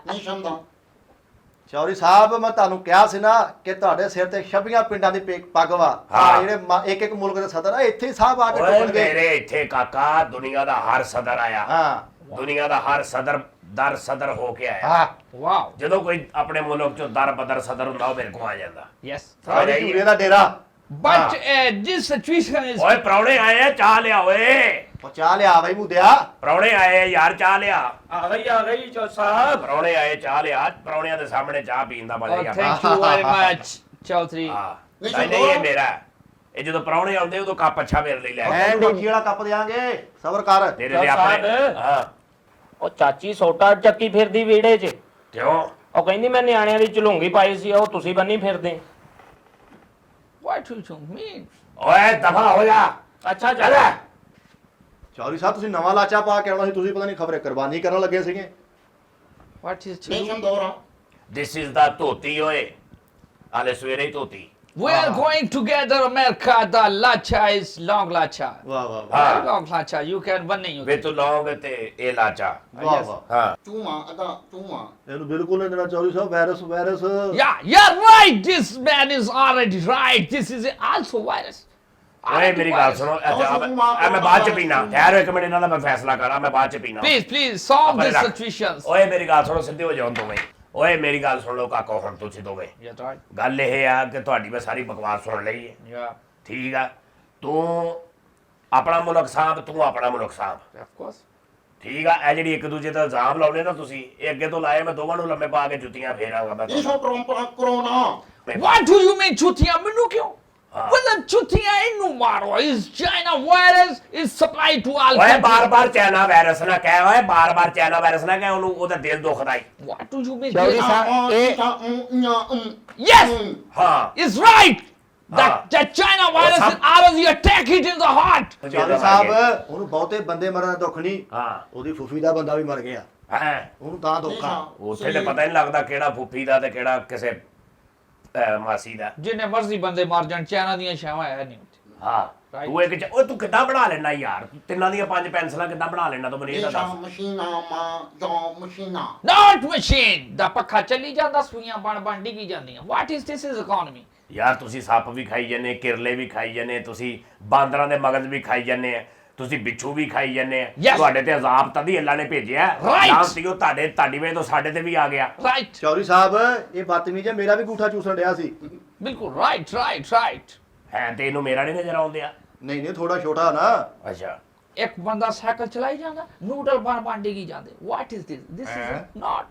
ਨਿਸ਼ਮ ਦਾ ਚੌਧਰੀ ਸਾਹਿਬ ਮੈਂ ਤੁਹਾਨੂੰ ਕਿਹਾ ਸੀ ਨਾ ਕਿ ਤੁਹਾਡੇ ਸਿਰ ਤੇ 26 ਪਿੰਡਾਂ ਦੀ ਪੱਗ ਵਾ ਹਾਂ। ਜਿਹੜੇ ਇੱਕ ਮੁਲਕ ਦੇ ਸਦਰ ਆ ਇੱਥੇ ਹੀ ਸਾਹਿਬ ਆ ਕੇ ਓਏ ਟੁੱਟਣਗੇ ਮੇਰੇ ਇੱਥੇ ਕਾਕਾ ਦੁਨੀਆ ਦਾ ਹਰ ਸਦਰ ਆਇਆ ਹਾਂ ਦੁਨੀਆ ਦਾ ਹਰ ਸਦਰ ਸਦਰ ਹੋ ਕੇ ਆਇਆ ਹਾਂ Wow. ਜਦੋਂ ਕੋਈ ਆਪਣੇ ਮੁਲਕ ਚੋਂ ਦਰ ਬਦਰ ਸਦਰ ਹੁੰਦਾ ਉਹ ਮੇਰੇ ਕੋਲ ਆ ਜਾਂਦਾ Yes. ਸਾਰੇ ਝੂਰੇ ਦਾ ਡੇਰਾ But this situation is ਓਏ ਪ੍ਰਾਹੁਣੇ ਆਏ ਆ ਚਾਹ ਲਿਆ ਓਏ ਉਹ ਚਾਹ ਲਿਆ ਬਈ ਮੁੰਡਿਆ ਪ੍ਰਾਹੁਣੇ ਆਏ ਆ ਯਾਰ ਚਾਹ ਲਿਆ ਆ ਗਈ ਚੋ ਸਾਹਿਬ ਪ੍ਰਾਹੁਣੇ ਆਏ ਚਾਹ ਲਿਆ ਪ੍ਰਾਹੁਣਿਆਂ ਦੇ ਸਾਹਮਣੇ ਚਾਹ ਪੀਣ ਦਾ ਮਜ਼ਾ Oh, ਹੀ ਆ thank you very much, Chaudhary. ਹਾਂ ਨਹੀਂ, ਨਹੀਂ ਨਹੀਂ ਇਹ ਮੇਰਾ ਹੈ। ਇਹ ਜਦੋਂ ਪ੍ਰਾਹੁਣੇ ਆਉਂਦੇ ਉਦੋਂ ਕੱਪ ਅੱਛਾ ਮੇਰੇ ਲਈ ਲੈ ਕੇ ਐਂਡ ਬਾਕੀ ਵਾਲਾ ਕੱਪ ਦੇਾਂਗੇ ਸਬਰ ਕਰ ਤੇਰੇ ਦੇ ਆਪਣੇ ਸਾਹਿਬ। ਹਾਂ ਉਹ ਚਾਚੀ ਸੋਟਾ ਚੱਕੀ ਫਿਰਦੀ ਵਿਹੜੇ 'ਚ ਕਿਉਂ ਉਹ ਕਹਿੰਦੀ ਮੈਂ ਨਿਆਣਿਆਂ ਦੀ ਝਲੂੰਗੀ ਪਾਈ ਸੀ ਉਹ ਤੁਸੀਂ ਬੰਨੀ ਫਿਰਦੇ What do you mean? ਓਏ ਦਫਾ ਹੋ ਜਾ ਅੱਛਾ ਚੱਲ ਚੱਲ ਚੌਧਰੀ ਸਾਹਿਬ ਤੁਸੀਂ ਨਵਾਂ ਲਾਚਾ ਪਾ ਕੇ ਆਉਣਾ ਸੀ ਤੁਸੀਂ ਪਤਾ ਨਹੀਂ ਖਬਰੇ ਕੁਰਬਾਨੀ ਕਰਨ ਲੱਗੇ ਸੀਗੇ What is true? ਨਿਸ਼ਮ ਦੋਰਾ ਦਿਸ ਇਜ਼ ਦਾ ਧੋਤੀ ਓਏ ਹਾਲੇ ਸਵੇਰੇ ਹੀ ਧੋਤੀ We are going together, America. The lacha is long lacha. ਵਾਹ ਵਾਹ ਹਾਂ। Very long lacha. You can one you ਵੇ ਤੂੰ ਲੌਂਗ ਤੇ ਇਹ ਲਾਚਾ ਵਾਹ ਵਾਹ ਹਾਂ ਚੂਮਾ ਅਦਾ ਚੂਮਾ ਇਹਨੂੰ ਬਿਲਕੁਲ ਨਹੀਂ ਦੇਣਾ ਚੌਧਰੀ ਸਾਹਿਬ virus Yeah, you're right. This man is already right. This is also virus. ਓਏ ਮੇਰੀ ਗੱਲ ਸੁਣੋ ਮੈਂ ਬਾਅਦ ਚ ਪੀਣਾ ਠਹਿਰੋ ਇੱਕ ਮਿੰਟ ਇਹਨਾਂ ਦਾ ਮੈਂ ਫੈਸਲਾ ਕਰਾਂ ਮੈਂ ਬਾਅਦ ਚ ਪੀਣਾ Please solve ਆਪਣੇ this ਰੱਖ। situations. ਓਏ ਮੇਰੀ ਗੱਲ ਸੁਣੋ ਸਿੱਧੇ ਹੋ ਜਾਓ ਦੋਵੇਂ ਓਏ ਮੇਰੀ ਗੱਲ ਸੁਣ ਲਓ ਕਾਕਾ ਹੁਣ ਤੁਸੀਂ ਦੋਵੇਂ You're right. ਗੱਲ ਇਹ ਆ ਕਿ ਤੁਹਾਡੀ ਮੈਂ ਸਾਰੀ ਬਕਵਾਸ ਸੁਣ ਲਈ ਹੈ Yeah, ਠੀਕ ਆ ਤੂੰ ਆਪਣਾ ਮੁਲਕ ਸਾਂਭ ਤੂੰ ਆਪਣਾ ਮੁਲਕ ਸਾਂਭ of course. ਠੀਕ ਆ ਇਹ ਜਿਹੜੀ ਇੱਕ ਦੂਜੇ ਤੇ ਇਲਜ਼ਾਮ ਲਾਉਣੇ ਨਾ ਤੁਸੀਂ ਇਹ ਅੱਗੇ ਤੋਂ ਲਾਏ ਮੈਂ ਦੋਵਾਂ ਨੂੰ ਲੰਮੇ ਪਾ ਕੇ ਜੁੱਤੀਆਂ ਫੇਰਾਂਗਾ ਮੈਂ ਨਿਸ਼ੋ corona What do you mean chutiya minu kyo? Ah. Well, the chutiya inu maro is China virus is supplied to all ਓਏ countries. ਬਾਰ-ਬਾਰ ਚਾਈਨਾ ਵਾਇਰਸ ਨਾ ਕਹਿ ਓਏ ਬਾਰ-ਬਾਰ ਚਾਈਨਾ ਵਾਇਰਸ ਨਾ ਕਹਿ ਉਹਨੂੰ ਉਹਦਾ ਦਿਲ ਦੁਖਦਾ ਈ What do you mean? Chaudhary This- ਸਾਹਿਬ ਇਹ Yes, ਹਾਂ it's right. Ah. That China virus some- is out of you attack it in the heart. Chaudhary ਸਾਹਿਬ ਉਹਨੂੰ ਬਹੁਤੇ ਬੰਦੇ ਮਰਨ ਦਾ ਦੁੱਖ ਨਹੀਂ ਹਾਂ ਉਹਦੀ ਫੁੱਫੀ ਦਾ ਬੰਦਾ ਵੀ ਮਰ ਗਿਆ ਹਾਂ ਉਹਨੂੰ ਤਾਂ ਦੁੱਖ ਆ ਉੱਥੇ ਤੇ ਪਤਾ ਨਹੀਂ ਲੱਗਦਾ ਕਿਹੜਾ ਫੁੱਫੀ ਦਾ ਤੇ ਕਿਹੜਾ ਕਿਸੇ ਮਾਸੀ ਦਾ ਜਿੰਨੇ ਮਰਜ਼ੀ ਬੰਦੇ ਮਾਰ ਜਾਣ ਚਾਈਨਾ ਦੀਆਂ ਛਾਵਾਂ ਹੈ ਨਹੀਂ ਉੱਥੇ। ਹਾਂ Right. ਤੂੰ ਇੱਕ ਓਏ ਤੂੰ ਕਿੱਦਾਂ ਬਣਾ ਲੈਣਾ ਯਾਰ ਤਿੰਨਾਂ ਦੀਆਂ 5 ਪੈਨਸਲਾਂ ਕਿੱਦਾਂ ਬਣਾ ਲੈਣਾ ਤੂੰ ਮੈਨੂੰ ਇਹ ਤਾਂ ਨੀਸ਼ਾ ਦੱਸ ਮਸ਼ੀਨਾ ਮਾ ਜੋ ਮਸ਼ੀਨਾ Not machine. ਦਾ ਪੱਖਾ ਚੱਲੀ ਜਾਂਦਾ, ਸੂਈਆਂ ਬਣ ਡਿੱਗੀ ਜਾਂਦੀਆਂ। What is this is economy? ਯਾਰ ਤੁਸੀਂ ਸੱਪ ਵੀ ਖਾਈ ਜਾਂਦੇ ਕਿਰਲੇ ਵੀ ਖਾਈ ਜਾਂਦੇ ਤੁਸੀਂ ਬਾਂਦਰਾਂ ਦੇ ਮਗਜ਼ ਵੀ ਖਾਈ ਜਾਂਦੇ ਆ ਤੁਸੀਂ ਬਿੱਛੂ ਵੀ ਖਾਈ ਜਾਂਦੇ ਆ Yes. ਤੁਹਾਡੇ ਤੇ ਅਜ਼ਾਬ ਤਦੀ ਅੱਲਾ ਨੇ ਭੇਜਿਆ Right. ਲਾਂਤੀਓ ਤੁਹਾਡੀ ਵੇ ਤੋਂ ਸਾਡੇ ਤੇ ਵੀ ਆ ਗਿਆ Right. ਚੌਧਰੀ ਸਾਹਿਬ ਇਹ ਬਦਤਮੀਜ਼ ਹੈ, ਮੇਰਾ ਵੀ ਗੂਠਾ ਚੂਸਣ ਡਿਆ ਸੀ। ਬਿਲਕੁਲ right. ਹੈ ਤੇ ਇਹਨੂੰ ਮੇਰਾ ਨਹੀਂ ਨਜ਼ਰ ਆਉਂਦਿਆ ਨਹੀਂ ਨਹੀਂ ਥੋੜਾ ਛੋਟਾ ਨਾ। ਅੱਛਾ ਇੱਕ ਬੰਦਾ ਸਾਈਕਲ ਚਲਾਈ ਜਾਂਦਾ, ਨੂਡਲ ਬਣ ਡਿੱਗੀ ਜਾਂਦੇ। What is this? This is not.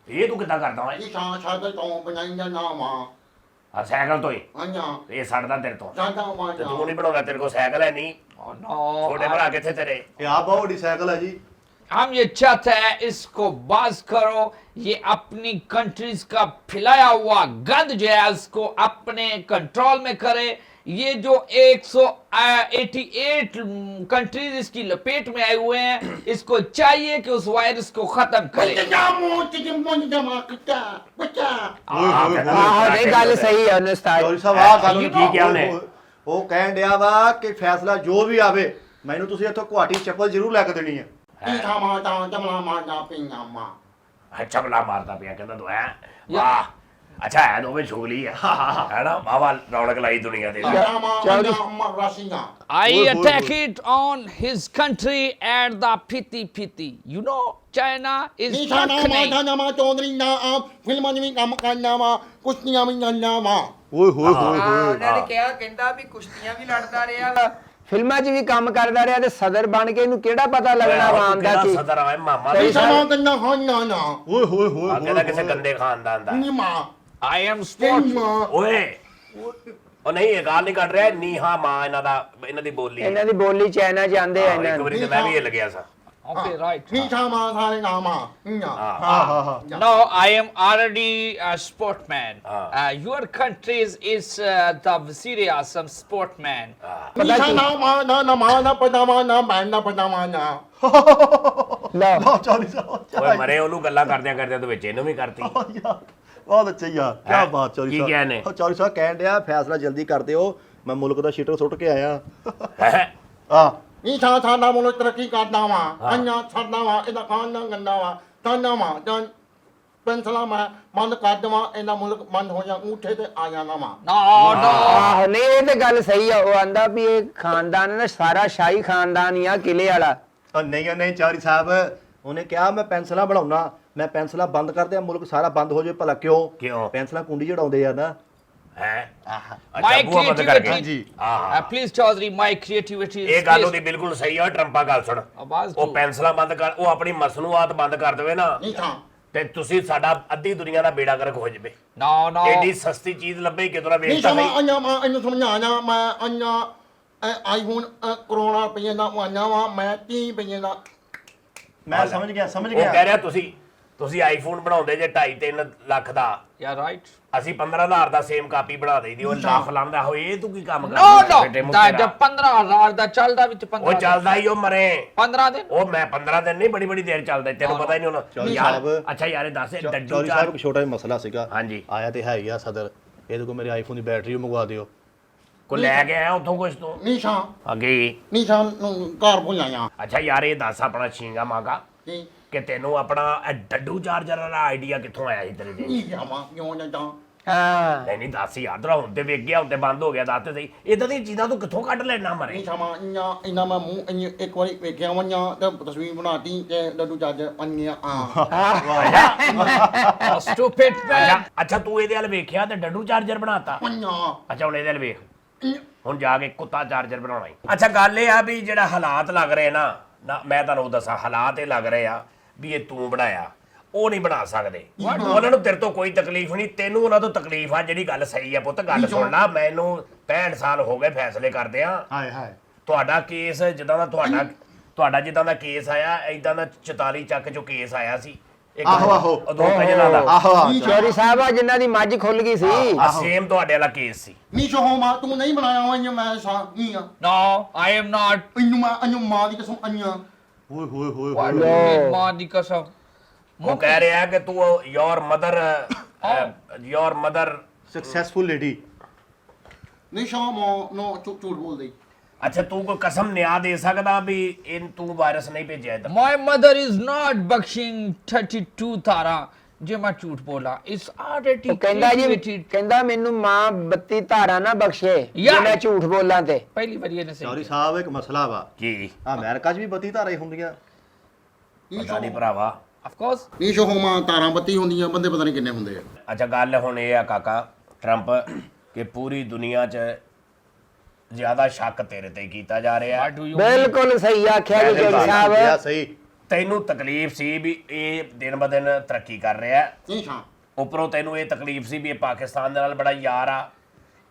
ਇਹ ਤੂੰ ਕਿੱਦਾਂ ਕਰਦਾ ਓਏ ਨੀਸ਼ਾ ਸਾਈਕਲ ਤੋਂ ਬਣਾਈਆਂ ਨਾਮਾ ਆ ਸਾਈਕਲ ਤੋਂ ਹੀ ਅੰਨਾ ਇਹ ਸੜਦਾ ਤੇਰੇ ਤੋਂ ਜਾਂਦਾ ਤੇ ਤੂੰ ਮਾਨਾ ਨਹੀਂ ਬਣਾਉਂਦਾ ਤੇਰੇ ਕੋਲ ਸਾਈਕਲ ਹੈ ਨਹੀਂ Oh no. ਛੋਟੇ ਭਰਾ ਕਿੱਥੇ ਤੇਰੇ ਇਹ ਆ ਬਹੁਤ ਵੱਡੀ ਸਾਈਕਲ ਹੈ ਜੀ। हम ये चाहते हैं इसको बाज करो, ये अपनी कंट्रीज का फैलाया हुआ गंद जो है उसको अपने कंट्रोल में करे। ये जो 188 कंट्रीज इसकी लपेट में आए हुए हैं, इसको चाहिए कि उस वायरस को खत्म करे। ਜਾਮੋ ਤੇ ਮੋਨ ਜਮਾ ਕਿਤਾ ਬੱਚਾ ਆਹੋ ਨਹੀਂ ਗੱਲ ਸਹੀ ਹੈ ਉਹਨੇ ਉਸਤਾਦ ਚੌਧਰੀ ਸਾਹਿਬ ਆਹ ਗੱਲ you ਕੀ ਕਿਹਾ ਉਹਨੇ ਉਹ ਕਹਿਣ ਡਿਆ ਵਾ ਕਿ ਫੈਸਲਾ ਜੋ ਵੀ ਆਵੇ ਮੈਨੂੰ ਤੁਸੀਂ ਇੱਥੋਂ ਗੁਹਾਟੀ ਚੱਪਲ ਜ਼ਰੂਰ ਲੈ ਕੇ ਦੇਣੀ ਹੈ। ਨੀਸ਼ਾ ਮਾ ਤਾਂ ਜਮਲਾ ਮਾ ਜਾ ਪਿੰਗਾ ਮਾ ਅੱਛਾ ਬਲਾ ਮਾਰਦਾ ਪਿਆ ਕਹਿੰਦਾ ਤੂੰ ਹੈ ਵਾਹ ਅੱਛਾ ਹੈ ਦੋਵੇਂ ਛੋਲੀ ਹੈ ਹੈ ਨਾ ਵਾਵਾ ਰੌਣਕ ਲਾਈ ਦੁਨੀਆ ਦੇ ਜਾਮਾ ਅੰਮਾ ਰਾਸ਼ੀਆਂ I Oi, oi, attack oi. it on his country at the piti. You know, China is Nisha ਨਾ fucking. ਮਾ ਨਾ ਮਾ ਚੌਧਰੀ ਨਾ ਆ ਫਿਲਮਾਂ ਵੀ ਕੰਮ ਕਰਨਾ ਵਾ ਕੁਸ਼ਤੀਆਂ ਵੀ ਕਰਨਾ ਵਾ ਓਏ ਹੋਏ ਹੋਏ ਉਹਨਾਂ ਨੇ ਕਿਹਾ ਕਹਿੰਦਾ ਵੀ ਕੁਸ਼ਤੀਆਂ ਵੀ ਲੜਦਾ ਰਿਹਾ ਵਾ। ਫਿਲਮਾਂ 'ਚ ਵੀ ਕੰਮ ਕਰਦਾ ਰਿਹਾ ਤੇ ਸਦਰ ਬਣ ਕੇ ਇਹਨੂੰ ਕਿਹੜਾ ਪਤਾ ਲੱਗਣਾ ਆਵਾਮ ਦਾ ਕੀ ਸਦਰ ਆਏ ਮਾਮਾ ਸਹੀ ਨੀਸ਼ਾ ਮਾ ਕੰਨਾ ਖਾਣਾ ਨਾ ਓਏ ਹੋਏ ਹੋਏ ਆ ਕਹਿੰਦਾ ਕਿਸੇ ਗੰਦੇ ਖਾਨਦਾਨ ਦਾ ਨੀ ਮਾ I am sport. ਮਾ ਓਏ ਉਹ ਨਹੀਂ ਇਹ ਗੱਲ ਨਹੀਂ ਕਰ ਰਿਹਾ ਨੀਹਾ ਮਾਂ ਇਹਨਾਂ ਦੀ ਬੋਲੀ ਹੈ। ਇਹਨਾਂ ਦੀ ਬੋਲੀ ਚਾਈਨਾ 'ਚ ਆਂਦੇ ਆ ਆਹੋ, ਇਹਨਾਂ ਇੱਕ ਨੂੰ ਵਾਰੀ ਤੇ ਮੈਂ ਵੀ ਹਿੱਲ ਗਿਆ ਸਾਂ Okay, right. ਨੀਸ਼ਾ ਮਾ ਸਾਰੇ ਨਾਮਾ ਨਾ ਹਾਂ No, I am already a sportman. Your country is the Syria, some sportman. Nisha ਨਾ ਮਾ ਨਾ ਮਾ ਨਾ ਪਦਾਵਾ ਨਾ ਮੈਂ ਨਾ ਪਦਾਵਾ ਨਾ ਲਓ ਚੌਧਰੀ ਸਾਹਿਬ ਓਏ ਮਰੇ ਉਹਨੂੰ ਗੱਲਾਂ ਕਰਦਿਆਂ ਤੂੰ ਵਿੱਚ ਇਹਨੂੰ ਵੀ ਕਰਤੀ ਬਹੁਤ ਅੱਛਾ ਯਾਰ ਹੈਂ? ਕੀ ਬਾਤ ਚੌਧਰੀ ਕੀ ਸਾਹਿਬ ਕਿਹਾ ਨੇ? ਉਹ ਚੌਧਰੀ ਸਾਹਿਬ ਕਹਿਣ ਡਿਆ ਫੈਸਲਾ ਜਲਦੀ ਕਰ ਦਿਓ ਮੈਂ ਮੁਲਕ ਦਾ ਸ਼ੀਟਰ ਸੁੱਟ ਕੇ ਆਇਆ ਹੈਂ? ਆ ਨੀਸ਼ਾ ਸਾਡਾ ਮੁਲ ਤਰੱਕੀ ਕਰਦਾ ਵਾ ਅੰਨਾ ਸਾਡਾ ਵਾ ਇਹਦਾ ਖਾਣਾ ਗੰਦਾ ਵਾ ਤਾਨਾ ਵਾ ਜਾਂ ਪੈਨਸਲਾ ਮੈਂ ਬੰਦ ਕਰ ਦੇਵਾਂ ਇਹਦਾ ਮੁਲਕ ਬੰਦ ਹੋ ਜਾ ਊਠੇ ਤੇ ਆ ਜਾਣਾ ਵਾ No. ਆਹੋ ਨਹੀਂ ਇਹ ਤੇ ਗੱਲ ਸਹੀ ਆ ਉਹ ਆਂਦਾ ਵੀ ਇਹ ਖਾਨਦਾਨ ਹੈ ਨਾ ਸਾਰਾ ਸ਼ਾਹੀ ਖਾਨਦਾਨ ਹੀ ਆ ਕਿਲੇ ਵਾਲਾ ਨਹੀਂ ਚੌਧਰੀ ਸਾਹਿਬ ਉਹਨੇ ਕਿਹਾ ਮੈਂ ਪੈਨਸਲਾਂ ਬਣਾਉਣਾ ਮੈਂ ਪੈਨਸਲਾਂ ਬੰਦ ਕਰ ਦਿਆਂ ਮੁਲਕ ਸਾਰਾ ਬੰਦ ਹੋ ਜਾਏ ਭਲਾ ਕਿਉਂ? ਪੈਨਸਲਾਂ ਕੁੰਡੀ ਜੜਾਉਂਦੇ ਯਾਰ ਨਾ ਹੈ My ਬੂਹਾ ਬੰਦ ਕਰਕੇ ਹਾਂਜੀ Please, Chaudhary, my creativity is. ਇਹ ਗੱਲ ਉਹਦੀ ਬਿਲਕੁਲ ਸਹੀ ਆ ਟਰੰਪਾ ਗੱਲ ਸੁਣ ਆਵਾਜ਼ ਉਹ ਦਿਓ। ਪੈਨਸਲਾਂ ਬੰਦ ਕਰ ਉਹ ਆਪਣੀ ਮਸਨੂਆਤ ਬੰਦ ਕਰ ਦੇਵੇ ਨਾ ਨੀਸ਼ਾ ਤੇ ਤੁਸੀਂ ਸਾਡਾ ਅੱਧੀ ਦੁਨੀਆ ਦਾ ਬੇੜਾ ਗਰਕ ਹੋ ਜਾਵੇ No. ਐਡੀ ਸਸਤੀ ਚੀਜ਼ ਲੱਭੇ ਕਿਦੋਂ ਵੇਚਦਾ ਨੀਸ਼ਾ ਨਹੀਂ ਮੈਂ ਅੰਨਾ ਮੈਂ ਇਹਨੂੰ ਸਮਝਾਣਾ ਮੈਂ ਅੰਨਾ ਆਈਫੋਨ ਕਰੋਨਾ ਰੁਪਏ ਦਾ ਆਨਾ ਵਾ ਮੈਂ 30 ਰੁਪਏ ਦਾ ਮੈਂ ਸਮਝ ਗਿਆ ਸਮਝ ਉਹ ਕਹਿ ਰਿਹਾ ਤੁਸੀਂ ਆਈਫੋਨ ਬਣਾਉਂਦੇ ਜੇ 2.5-3 ਲੱਖ ਦਾ Yeah, right. ਅਸੀਂ 15,000 ਦਾ ਸੇਮ ਕਾਪੀ ਬਣਾ ਦੇਈਦੀ ਉਹ ਲੱਖ ਲਾਉਂਦਾ ਹੋਏ ਇਹ ਤੂੰ ਕੀ ਕੰਮ No. ਬੇਟੇ ਮੁੱਕੇ ਦਾ ਦਾ। 15,000 ਦਾ ਚੱਲਦਾ ਵਿੱਚ 15 ਉਹ ਚੱਲਦਾ ਹੀ ਉਹ ਮਰੇ 15 ਦਿਨ ਉਹ ਮੈਂ 15 ਦਿਨ ਨਹੀਂ ਬੜੀ ਦੇਰ ਚੱਲਦਾ ਤੈਨੂੰ ਪਤਾ ਹੀ ਨਹੀਂ ਹੁਣ ਚੌਧਰੀ ਯਾਰ ਸਾਹਿਬ- ਅੱਛਾ ਯਾਰ ਇਹ ਦੱਸ ਇਹ ਡੱਡੂ ਚੌਧਰੀ ਚਾਰ ਸਾਹਿਬ ਇੱਕ ਛੋਟਾ ਜਿਹਾ ਮਸਲਾ ਸੀਗਾ ਹਾਂਜੀ। ਆਇਆ ਤੇ ਹੈ ਹੀ ਆ ਸਦਰ ਇਹਦੇ ਕੋਲ ਮੇਰੇ ਆਈਫੋਨ ਦੀ ਬੈਟਰੀ ਮੰਗਵਾ ਦਿਓ ਕੋ ਲੈ ਕੇ ਆਇਆ ਉੱਥੋਂ ਕੁਛ ਤੋਂ ਨੀਸ਼ਾ ਅੱਗੇ ਨੀਸ਼ਾ ਨੂੰ ਘਰ ਭੁਲਾਇਆ ਅੱਛਾ ਯਾਰ ਇਹ ਦੱਸ ਆਪਣਾ ਛੀਂਗਾ ਮਾਗਾ ਕੀ ਕਿ ਤੈਨੂੰ ਆਪਣਾ ਇਹ ਡੱਡੂ ਚਾਰਜਰ ਵਾਲਾ ਆਈਡੀਆ ਕਿੱਥੋਂ ਆਇਆ ਸੀ ਤੇਰੇ ਦੇ ਨੀਸ਼ਾ ਮਾ ਕਿਉਂ ਨਾ ਤਾਂ ਹਾਂ ਨਹੀਂ ਦੱਸ ਯਾਰ ਤੇਰਾ ਹੁਣ ਤੇ ਵੇਖ ਗਿਆ ਹੁਣ ਤੇ ਬੰਦ ਹੋ ਗਿਆ ਦੱਸ ਤੇ ਸਹੀ ਇਦਾਂ ਦੀਆਂ ਚੀਜ਼ਾਂ ਤੂੰ ਕਿੱਥੋਂ ਕੱਢ ਲੈਣਾ ਮਰੇ ਨੀਸ਼ਾ ਮਾ ਇੰਨਾ ਮੈਂ ਮੂੰਹ ਇੱਕ ਵਾਰੀ ਵੇਖਿਆ ਵੰਨਾ ਤੇ ਤਸਵੀਰ ਬਣਾਤੀ ਤੇ ਲੱਡੂ ਚੱਜ ਅੰਨਿਆ ਆ Stupid man. ਅੱਛਾ ਤੂੰ ਇਹਦੇ ਵੱਲ ਵੇਖਿਆ ਤੇ ਡੱਡੂ ਚਾਰਜਰ ਬਣਾਤਾ ਵੰਨਾ ਅੱਛਾ ਹੁਣ ਇਹਦੇ ਵੱਲ ਵੇਖ ਹੁਣ ਜਾ ਕੇ ਕੁੱਤਾ ਚਾਰਜਰ ਬਣਾਉਣਾ ਈ ਅੱਛਾ ਗੱਲ ਇਹ ਆ ਵੀ ਜਿਹੜਾ ਹਾਲਾਤ ਲੱਗ ਰਹੇ ਨਾ ਮੈਂ ਤੁਹਾਨੂੰ ਦੱਸਾਂ ਹਾਲਾਤ ਇਹ ਲੱਗ ਰਹੇ ਆ ਵੀ ਇਹ ਤੂੰ ਬਣਾਇਆ ਉਹ ਨਹੀਂ ਬਣਾ ਸਕਦੇ ਉਹਨਾਂ ਨੂੰ ਤੇਰੇ ਤੋਂ ਕੋਈ ਤਕਲੀਫ ਨਹੀਂ ਤੈਨੂੰ ਉਹਨਾਂ ਤੋਂ ਤਕਲੀਫ ਆ ਜਿਹੜੀ ਗੱਲ ਸਹੀ ਆ ਪੁੱਤ ਗੱਲ ਸੁਣ ਲੈ ਮੈਨੂੰ 65 ਸਾਲ ਹੋ ਗਏ ਫੈਸਲੇ ਕਰਦੇ ਆ ਹਾਏ ਹਾਏ ਤੁਹਾਡਾ ਕੇਸ ਜਿੱਦਾਂ ਦਾ ਤੁਹਾਡਾ ਜਿੱਦਾਂ ਦਾ ਕੇਸ ਆਇਆ ਏਦਾਂ ਦਾ 44 ਚੱਕ ਚੋਂ ਕੇਸ ਆਇਆ ਸੀ ਇੱਕ ਆਹੋ। ਉਹ ਦੋ ਕਜਲਾਂ ਦਾ ਆਹੋ ਚੋਰੀ ਸਾਹਿਬ ਆ ਜਿਨ੍ਹਾਂ ਦੀ ਮੱਝ ਖੁੱਲ ਗਈ ਸੀ ਸੇਮ ਤੁਹਾਡੇ ਵਾਲਾ ਕੇਸ ਸੀ ਨੀਸ਼ਾ ਹੋ ਮਾ ਤੂੰ ਨਹੀਂ ਬਣਾਇਆ ਵੰਨਾ ਮੈਂ ਸਾ ਨਹੀਂ ਆ No, I am not. Annu ਮਾਂ ਦੀ ਕਸਮ ਅੰਨਾ ਓਏ ਹੋਏ ਹੋਏ What do ਹੋਏ you mean, ਮਾਂ ਦੀ ਕਸਮ? ਉਹ ਕਹਿ ਰਿਹਾ ਕਿ ਤੂੰ your mother successful lady Nisha ਮਾ ਨੋ ਝੂਠ ਬੋਲਦੀ ਅੱਛਾ ਤੂੰ ਕੋਈ ਕਸਮ ਨਿਆ ਦੇ ਸਕਦਾ ਵੀ ਇਹ ਤੂੰ ਵਾਇਰਸ ਨਹੀਂ ਭੇਜਿਆ ਇੱਧਰ? My mother is not bਖਸ਼ਿੰਗ 32 ਤਾਰਾ ਜੇ ਮੈਂ ਝੂਠ ਬੋਲਾ ਇਸ ਆਲਰੇਡੀ ਉਹ ਕਹਿੰਦਾ ਜੀ ਕਹਿੰਦਾ ਮੈਨੂੰ ਮਾਂ 32 ਧਾਰਾ ਨਾ ਬਖਸ਼ੇ ਜੇ ਯਾਰ। ਮੈਂ ਝੂਠ ਬੋਲਾਂ ਤੇ। ਪਹਿਲੀ ਵਾਰੀ ਇਹਨੇ ਸਹੀ ਚੌਧਰੀ ਸਾਹਿਬ ਇੱਕ ਮਸਲਾ ਵਾ ਕੀ ਅਮਰੀਕਾ 'ਚ ਵੀ 32 ਧਾਰਾਂ ਹੀ ਹੁੰਦੀਆਂ। ਪਤਾ ਨਹੀਂ ਭਰਾਵਾ। ਆਫ ਕੋਰਸ ਨੀਸ਼ੋ ਹੋਮਾ ਤਾਰਾਂ ਬੱਤੀ ਹੁੰਦੀਆਂ ਬੰਦੇ ਪਤਾ ਨਹੀਂ ਕਿੰਨੇ ਹੁੰਦੇ ਆ। ਅੱਛਾ ਗੱਲ ਹੁਣ ਇਹ ਆ ਕਾਕਾ ਟਰੰਪ ਕਿ ਪੂਰੀ ਦੁਨੀਆ 'ਚ ਜ਼ਿਆਦਾ ਸ਼ੱਕ ਤੇਰੇ ਤੇ ਕੀਤਾ ਜਾ ਰਿਹਾ। ਵਾਟ ਡੂ ਯੂ ਬਿਲਕੁਲ ਸਹੀ ਆਖਿਆ ਜੀ ਚੌਧਰੀ ਆ ਸਾਹਿਬ। ਸਹੀ। ਤੈਨੂੰ ਤਕਲੀਫ ਸੀ ਵੀ ਇਹ ਦਿਨ ਬ ਦਿਨ ਤਰੱਕੀ ਕਰ ਰਿਹਾ ਹੈ। ਨੀਸ਼ਾ ਉੱਪਰੋਂ ਤੈਨੂੰ ਇਹ ਤਕਲੀਫ ਸੀ ਵੀ ਇਹ ਪਾਕਿਸਤਾਨ ਦੇ ਨਾਲ ਬੜਾ ਯਾਰ ਆ,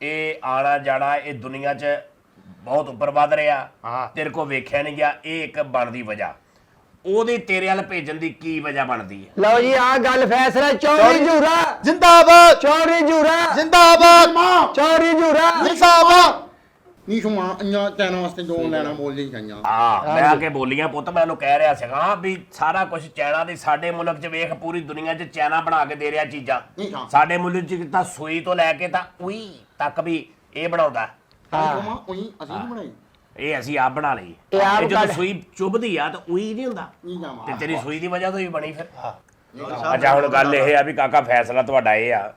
ਇਹ ਆਣਾ ਜਾਣਾ ਇਹ ਦੁਨੀਆ 'ਚ ਬਹੁਤ ਉੱਪਰ ਵੱਧ ਰਿਹਾ। ਹਾਂ। ਤੇਰੇ ਕੋ ਵੇਖਿਆ ਨਹੀਂ ਗਿਆ, ਇਹ ਇੱਕ ਬਣਦੀ ਵਜ੍ਹਾ। ਉਹਦੇ ਤੇਰੇ ਵੱਲ ਭੇਜਣ ਦੀ ਕੀ ਵਜ੍ਹਾ ਬਣਦੀ ਹੈ? ਲਓ ਜੀ ਆਹ ਗੱਲ ਫੈਸਲਾ ਚੌਧਰੀ ਜੂਰਾ ਜਿੰਦਾਬਾਦ ਚੌਧਰੀ ਜੂਰਾ ਜਿੰਦਾਬਾਦ ਚੌਧਰੀ ਜੂਰਾ ਜਿੰਦਾਬਾਦ। ਨੀਸ਼ੋ ਮਾਂ ਅੰਨਾ ਚੈਨਾ ਵਾਸਤੇ ਜੋ ਲੈਣਾ ਬੋਲ ਲਈ ਜਾਈਆਂ। ਹਾਂ ਮੈਂ ਆ ਕੇ ਬੋਲੀਆਂ ਪੁੱਤ, ਮੈਂ ਉਹਨੂੰ ਕਹਿ ਰਿਹਾ ਸੀਗਾ ਵੀ ਸਾਰਾ ਕੁਝ ਚਾਈਨਾ ਦੀ ਸਾਡੇ ਮੁਲਕ 'ਚ ਵੇਖ, ਪੂਰੀ ਦੁਨੀਆ 'ਚ ਚਾਈਨਾ ਬਣਾ ਕੇ ਦੇ ਰਿਹਾ ਚੀਜ਼ਾਂ। ਨੀਸ਼ਾ ਸਾਡੇ ਮੁਲਕ 'ਚ ਤਾਂ ਸੂਈ ਤੋਂ ਲੈ ਕੇ ਤਾਂ ਉਈ ਤੱਕ ਵੀ ਇਹ ਬਣਾਉਂਦਾ। ਨੀਸ਼ੋ ਮਾਂ ਉਹੀ ਅਸੀਂ ਨਹੀਂ ਬਣਾਈ। ਇਹ ਅਸੀਂ ਆਪ ਬਣਾ ਲਈ। ਇਹ ਆਪ ਇਹ ਜਦੋਂ ਕੱਢ- ਸੂਈ ਚੁੱਭਦੀ ਆ ਤਾਂ ਉਈ ਨਹੀਂ ਹੁੰਦਾ, ਨੀਸ਼ਾ ਮਾਂ ਤੇ ਤੇਰੀ ਸੂਈ ਦੀ ਵਜ੍ਹਾ ਤੋਂ ਹੀ ਬਣੀ ਫਿਰ। ਨੀਸ਼ਾ ਅੱਛਾ ਹੁਣ ਗੱਲ ਇਹ ਆ ਵੀ ਕਾਕਾ ਫੈਸਲਾ ਤੁਹਾਡਾ ਇਹ ਆ,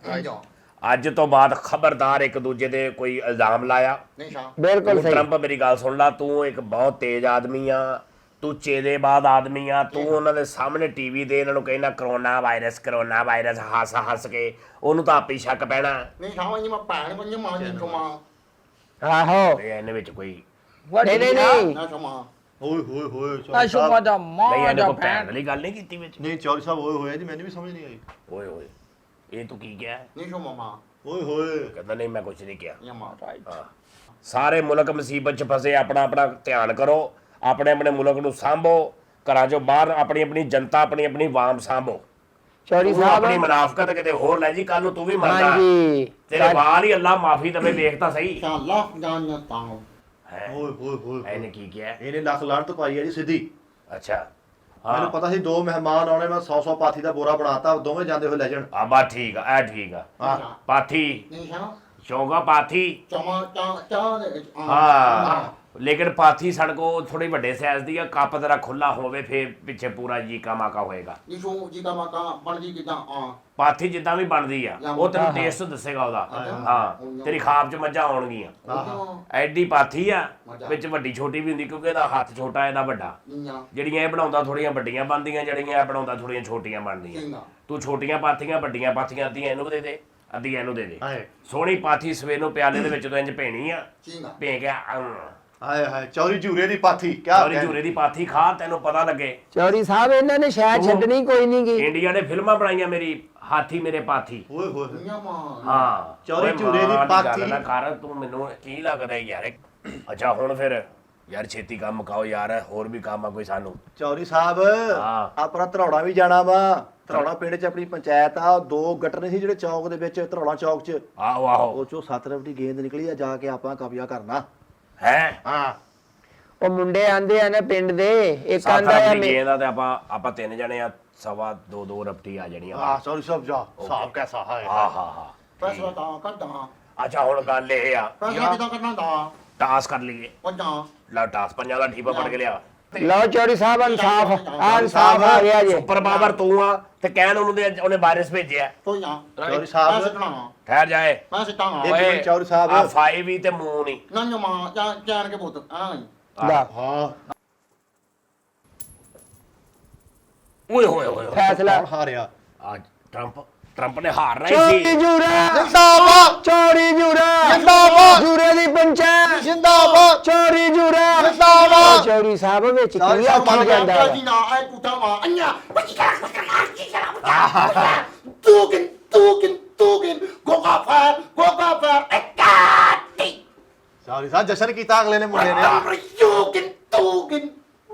ਅੱਜ ਤੋਂ ਬਾਅਦ ਖਬਰਦਾਰ ਇੱਕ ਦੂਜੇ ਦੇ ਕੋਈ ਇਲਜ਼ਾਮ ਲਾਇਆ। ਨੀਸ਼ਾ ਬਿਲਕੁਲ ਤੂੰ ਸਹੀ। ਟਰੰਪ ਮੇਰੀ ਗੱਲ ਸੁਣ ਲਾ, ਤੂੰ ਇੱਕ ਬਹੁਤ ਤੇਜ਼ ਆਦਮੀ ਆ, ਤੂੰ ਚੇਦੇਬਾਦ ਆਦਮੀ ਆ, ਤੂੰ ਉਹਨਾਂ ਦੇ ਸਾਹਮਣੇ ਟੀਵੀ ਦੇ ਇਹਨਾਂ ਨੂੰ ਕਹਿਣਾ ਕਰੋਨਾ ਵਾਇਰਸ ਹੱਸ ਕੇ ਉਹਨੂੰ ਤਾਂ ਆਪੇ ਹੀ ਸ਼ੱਕ ਪੈਣਾ। ਨੀਸ਼ਾ ਉਹੀ ਮੈਂ ਭੈਣ ਬਣੀ ਮਾਂ ਨੀਸ਼ੋ ਮਾਂ ਆਹੋ ਇਹ ਇਹਨੇ ਵਿੱਚ ਕੋਈ ਨਹੀਂ ਨਹੀਂ ਨਹੀਂ ਨੀਸ਼ੋ ਮਾਂ ਓਏ ਹੋਏ ਹੋਏ ਨਾ ਚੌਧਰੀ ਸ਼ੁਮਾ ਸਾਹਿਬ। ਦਾ ਨਹੀਂ ਮਾਂ ਇਹਨੇ ਦਾ ਕੋਈ ਭੈਣ ਭੈਣ ਵਾਲੀ ਗੱਲ ਨਹੀਂ ਕੀਤੀ ਵਿੱਚ। ਨਹੀਂ ਚੌਧਰੀ ਸਾਹਿਬ ਹੋਏ ਹੋਏ ਜੀ, ਮੈਨੂੰ ਵੀ ਸਮਝ ਨਹੀਂ ਆਈ। ਓਏ ਹੋਏ ਇਹ ਤੂੰ ਕੀ ਕਿਹਾ? ਨੀਸ਼ੋ ਮਾਂ ਓਏ ਹੋਏ ਕਹਿੰਦਾ ਨਹੀਂ ਮੈਂ ਕੁਝ ਨਹੀਂ ਕਿਹਾ। ਨੀਸ਼ਾ ਮਾਂ ਹਾਂ। ਸਾਰੇ ਮੁਲਕ ਮੁਸੀਬਤ 'ਚ ਫਸੇ, ਆਪਣਾ ਆਪਣਾ ਧਿਆਨ ਕਰੋ, ਆਪਣੇ ਆਪਣੇ ਮੁਲਕ ਨੂੰ ਸਾਂਭੋ, ਘਰਾਂ 'ਚੋਂ ਬਾਹਰ ਆਪਣੀ ਆਪਣੀ ਜਨਤਾ ਆਪਣੀ ਆਪਣੀ ਆਵਾਮ ਸਾਂਭੋ। ਚੌਧਰੀ ਤੂੰ ਆਪਣੀ ਸਾਹਿਬ ਮੁਨਾਫਕਤ ਕਿਤੇ ਹੋਰ ਲੈ ਜੀ, ਕੱਲ ਨੂੰ ਤੂੰ ਵੀ ਮਰਦਾ। ਹਾਂਜੀ ਤੇਰੇ ਵਾਲ ਹੀ ਅੱਲਾ ਮਾਫੀ ਦਵੇ, ਵੇਖ ਤਾਂ ਸਹੀ ਅੱਲਾਹ ਜਾਨਿਆ ਤਾਂ ਹੈ। ਓਏ ਹੋਏ ਹੋਏ ਇਹਨੇ ਕੀ ਕਿਹਾ? ਇਹਨੇ ਲੱਖ ਲਾਹਨਤ ਪਾਈ ਹੈ ਜੀ ਸਿੱਧੀ। ਅੱਛਾ ਮੈਨੂੰ ਹਾਂ ਪਤਾ ਸੀ ਦੋ ਮਹਿਮਾਨ ਆਉਣੇ, ਮੈਂ 100 ਪਾਥੀ ਦਾ ਬੋਰਾ ਬਣਾਤਾ, ਦੋਵੇਂ ਜਾਂਦੇ ਹੋਏ ਲੈ ਜਾਣ। ਆ ਬਾ ਠੀਕ ਆ, ਇਹ ਠੀਕ ਆ। ਹਾਂ ਪਾਥੀ ਨੀਸ਼ਾ ਚੌਗਾ ਪਾਥੀ। ਚਮਾ ਚਾ ਹਾਂ ਲੇਕਿਨ ਪਾਥੀ ਸੜਕੋ ਥੋੜੀ ਵੱਡੇ ਸਾਈਜ਼ ਦੀ ਆ, ਕੱਪ ਤੇਰਾ ਖੁੱਲਾ ਹੋਵੇ ਫੇਰ ਪਿੱਛੇ ਪੂਰਾ ਜੀਕਾ ਮਾਕਾ ਹੋਏਗਾ। ਨੀਸ਼ੋ ਜੀ ਦਾ ਮਾਕਾ ਬਣਦੀ ਕਿਦਾਂ ਪਾਥੀ ਜਿੱਦਾਂ ਵੀ ਬਣਦੀ ਆ ਉਹ ਤੈਨੂੰ ਟੇਸਟ ਦੱਸੇਗਾ ਉਹਦਾ। ਹਾਂ ਤੇਰੀ ਖਾਬ 'ਚ ਮੱਝਾਂ ਆਉਣਗੀਆਂ। ਐਡੀ ਪਾਥੀ ਆ, ਵਿੱਚ ਵੱਡੀ ਛੋਟੀ ਵੀ ਹੁੰਦੀ ਕਿਉਂਕਿ ਇਹਦਾ ਹੱਥ ਛੋਟਾ ਇਹਦਾ ਵੱਡਾ। ਜਿਹੜੀਆਂ ਇਹ ਬਣਾਉਂਦਾ ਥੋੜੀਆਂ ਵੱਡੀਆਂ ਬਣਦੀਆਂ, ਜਿਹੜੀਆਂ ਇਹ ਬਣਾਉਂਦਾ ਥੋੜੀਆਂ ਛੋਟੀਆਂ ਬਣਦੀਆਂ। ਤੂੰ ਛੋਟੀਆਂ ਪਾਥੀਆਂ ਵੱਡੀਆਂ ਪਾਥੀਆਂ ਅੱਧੀਆਂ ਇਹਨੂੰ ਦੇ ਦੇ, ਅੱਧੀਆਂ ਇਹਨੂੰ ਦੇ ਦੇ। ਸੋਹਣੀ ਪਾਥੀ ਸਵੇਰ ਨੂੰ ਪਿਆਲੇ ਦੇ ਵਿੱਚ ਤੋਂ ਇੰਜ ਭੇਣੀ ਆ, ਭੇ ਗਿਆ ਹਾਏ ਹਾਏ ਚੌਧਰੀ ਝੂਰੇ ਦੀ ਪਾਥੀ ਕਿਆ ਸਾਰੀ ਝੂਰੇ ਦੀ ਪਾਥੀ ਖਾ, ਤੈਨੂੰ ਪਤਾ ਲੱਗੇ। ਚੌਧਰੀ ਸਾਹਿਬ ਇਹਨਾਂ ਨੇ ਸ਼ਾਇਦ ਛੱਡਣੀ ਕੋਈ ਨਹੀਂ ਗੀ। ਇੰਡੀਆ ਨੇ ਫਿਲਮਾਂ ਬਣਾਈਆਂ ਮੇਰੀ ਹਾਥੀ ਮੇਰੇ ਪਾਥੀ। ਓਏ ਹੋਏ ਹਾਂ ਚੌਧਰੀ ਓਏ ਝੂਰੇ ਦੀ ਮਾਂ ਪਾਥੀ। ਗੱਲ ਨਾ ਕਰ ਤੂੰ, ਮੈਨੂੰ ਕੀ ਲੱਗਦਾ ਯਾਰ। ਅੱਛਾ ਹੁਣ ਫਿਰ ਯਾਰ ਛੇਤੀ ਕੰਮ ਮੁਕਾਓ ਯਾਰ, ਹੋਰ ਵੀ ਕੰਮ ਆ ਕੋਈ ਸਾਨੂੰ। ਚੌਧਰੀ ਸਾਹਿਬ ਹਾਂ। ਆਪਣਾ ਧਰੌੜਾ ਵੀ ਜਾਣਾ ਵਾ। ਧਰੌੜਾ ਪਿੰਡ 'ਚ ਆਪਣੀ ਪੰਚਾਇਤ ਆ, ਦੋ ਗਟਰ ਨੇ ਸੀ ਜਿਹੜੇ ਚੌਕ ਦੇ ਵਿੱਚ, ਧਰੌੜਾ ਚੌਕ 'ਚ ਆਹੋ ਆਹੋ ਉਹ ਚੋਂ 7 ਰੁਪਏ ਦੀ ਗੇਂਦ ਨਿਕਲੀ ਆ, ਜਾ ਕੇ ਆਪਾਂ ਕਬਜ਼ਾ ਕਰਨਾ। ਹੈ ਹਾਂ ਉਹ ਮੁੰਡੇ ਆਂਦੇ ਆ ਨਾ ਪਿੰਡ ਦੇ, ਇੱਕ ਸਾਥ ਆਂਦਾ ਆ ਆਪਣੀ ਗੇਂਦ ਆ ਤੇ ਆਪਾਂ ਤਿੰਨ ਜਣੇ ਆ, 2.25 ਰੁਪਏ ਆ ਜਾਣੀਆਂ। ਹਾਂ ਚੌਧਰੀ ਸਾਹਿਬ ਜਾ ਹਿਸਾਬ ਕੈਸਾ ਹੈ। ਹਾਂ ਹਾਂ ਹਾਂ ਪੈਸਾ ਤਾਂ ਕੱਢਾਂ ਅੱਛਾ ਹੁਣ ਗੱਲ ਇਹ ਆ, ਪੈਸਾ ਕਿਦਾਂ ਕੱਢਣਾ ਦਾ ਟਾਸ ਕਰ ਲਈਏ। ਪੰਜਾਂ ਲਾ ਟਾਸ ਪੰਜਾਂ ਦਾ ਠੀਪਾ ਫੜ ਕੇ ਲਿਆ। ਲਓ ਚੌਧਰੀ ਸਾਹਿਬ ਇਨਸਾਫ ਇਨਸਾਫ ਆ ਗਿਆ ਜੀ। ਸੁਪਰ ਪਾਵਰ ਤੂੰ ਆ ਤੇ ਕਹਿਣ ਉਹਨੇ ਵਾਇਰਸ ਭੇਜਿਆ। ਤੋਈਆਂ ਚੌਧਰੀ ਸਾਹਿਬ ਪੈਸੇ ਕਢਾਵਾਂ ਠਹਿਰ ਜਾਏ। ਪੈਸੇ ਤਾਂ ਇੱਕ ਮਿੰਟ ਚੌਧਰੀ ਸਾਹਿਬ। ਆ 5 ਹੀ ਤੇ ਮੂੰਹ ਨਹੀਂ। ਨੰਨ ਮਾਂ ਜਾਣ ਕੇ ਪੁੱਤ ਲੈ ਹਾਂ ਓਏ ਹੋਏ ਹੋਏ ਫੈਸਲਾ ਕੌਣ ਹਾਰਿਆ? ਅੱਜ ਟਰੰਪ ਨੇ ਹਾਰਨਾ ਹੀ ਚੌਧਰੀ ਸੀ। ਜੂਰਾ ਜਿੰਦਾਬਾਦ ਚੌਧਰੀ ਜੂਰਾ ਜਿੰਦਾਬਾਦ। ਜੂਰੇ ਦੀ ਪੰਚਾਇਤ ਜਿੰਦਾਬਾਦ ਚੌਧਰੀ ਜੂਰਾ ਜਿੰਦਾਬਾਦ। ਚੌਧਰੀ ਸਾਹਿਬ ਵਿੱਚ ਚੌਧਰੀ ਕੀ ਸਾਹਿਬ ਆਖੀ ਮੰਨ ਜਾਂਦਾ ਜਾਂਦਾ ਵਾ? ਜੀ ਨਾ ਐ ਪੁੱਤਾਂ ਮਾਂ ਅੰਨਾ ਤੂੰ ਗੋਗਾ ਫਾਰ ਚੌਧਰੀ ਸਾਹਿਬ ਜਸ਼ਨ ਕੀਤਾ ਅਗਲੇ ਨੇ ਮੁੰਡੇ ਨੇ। ਤੂੰ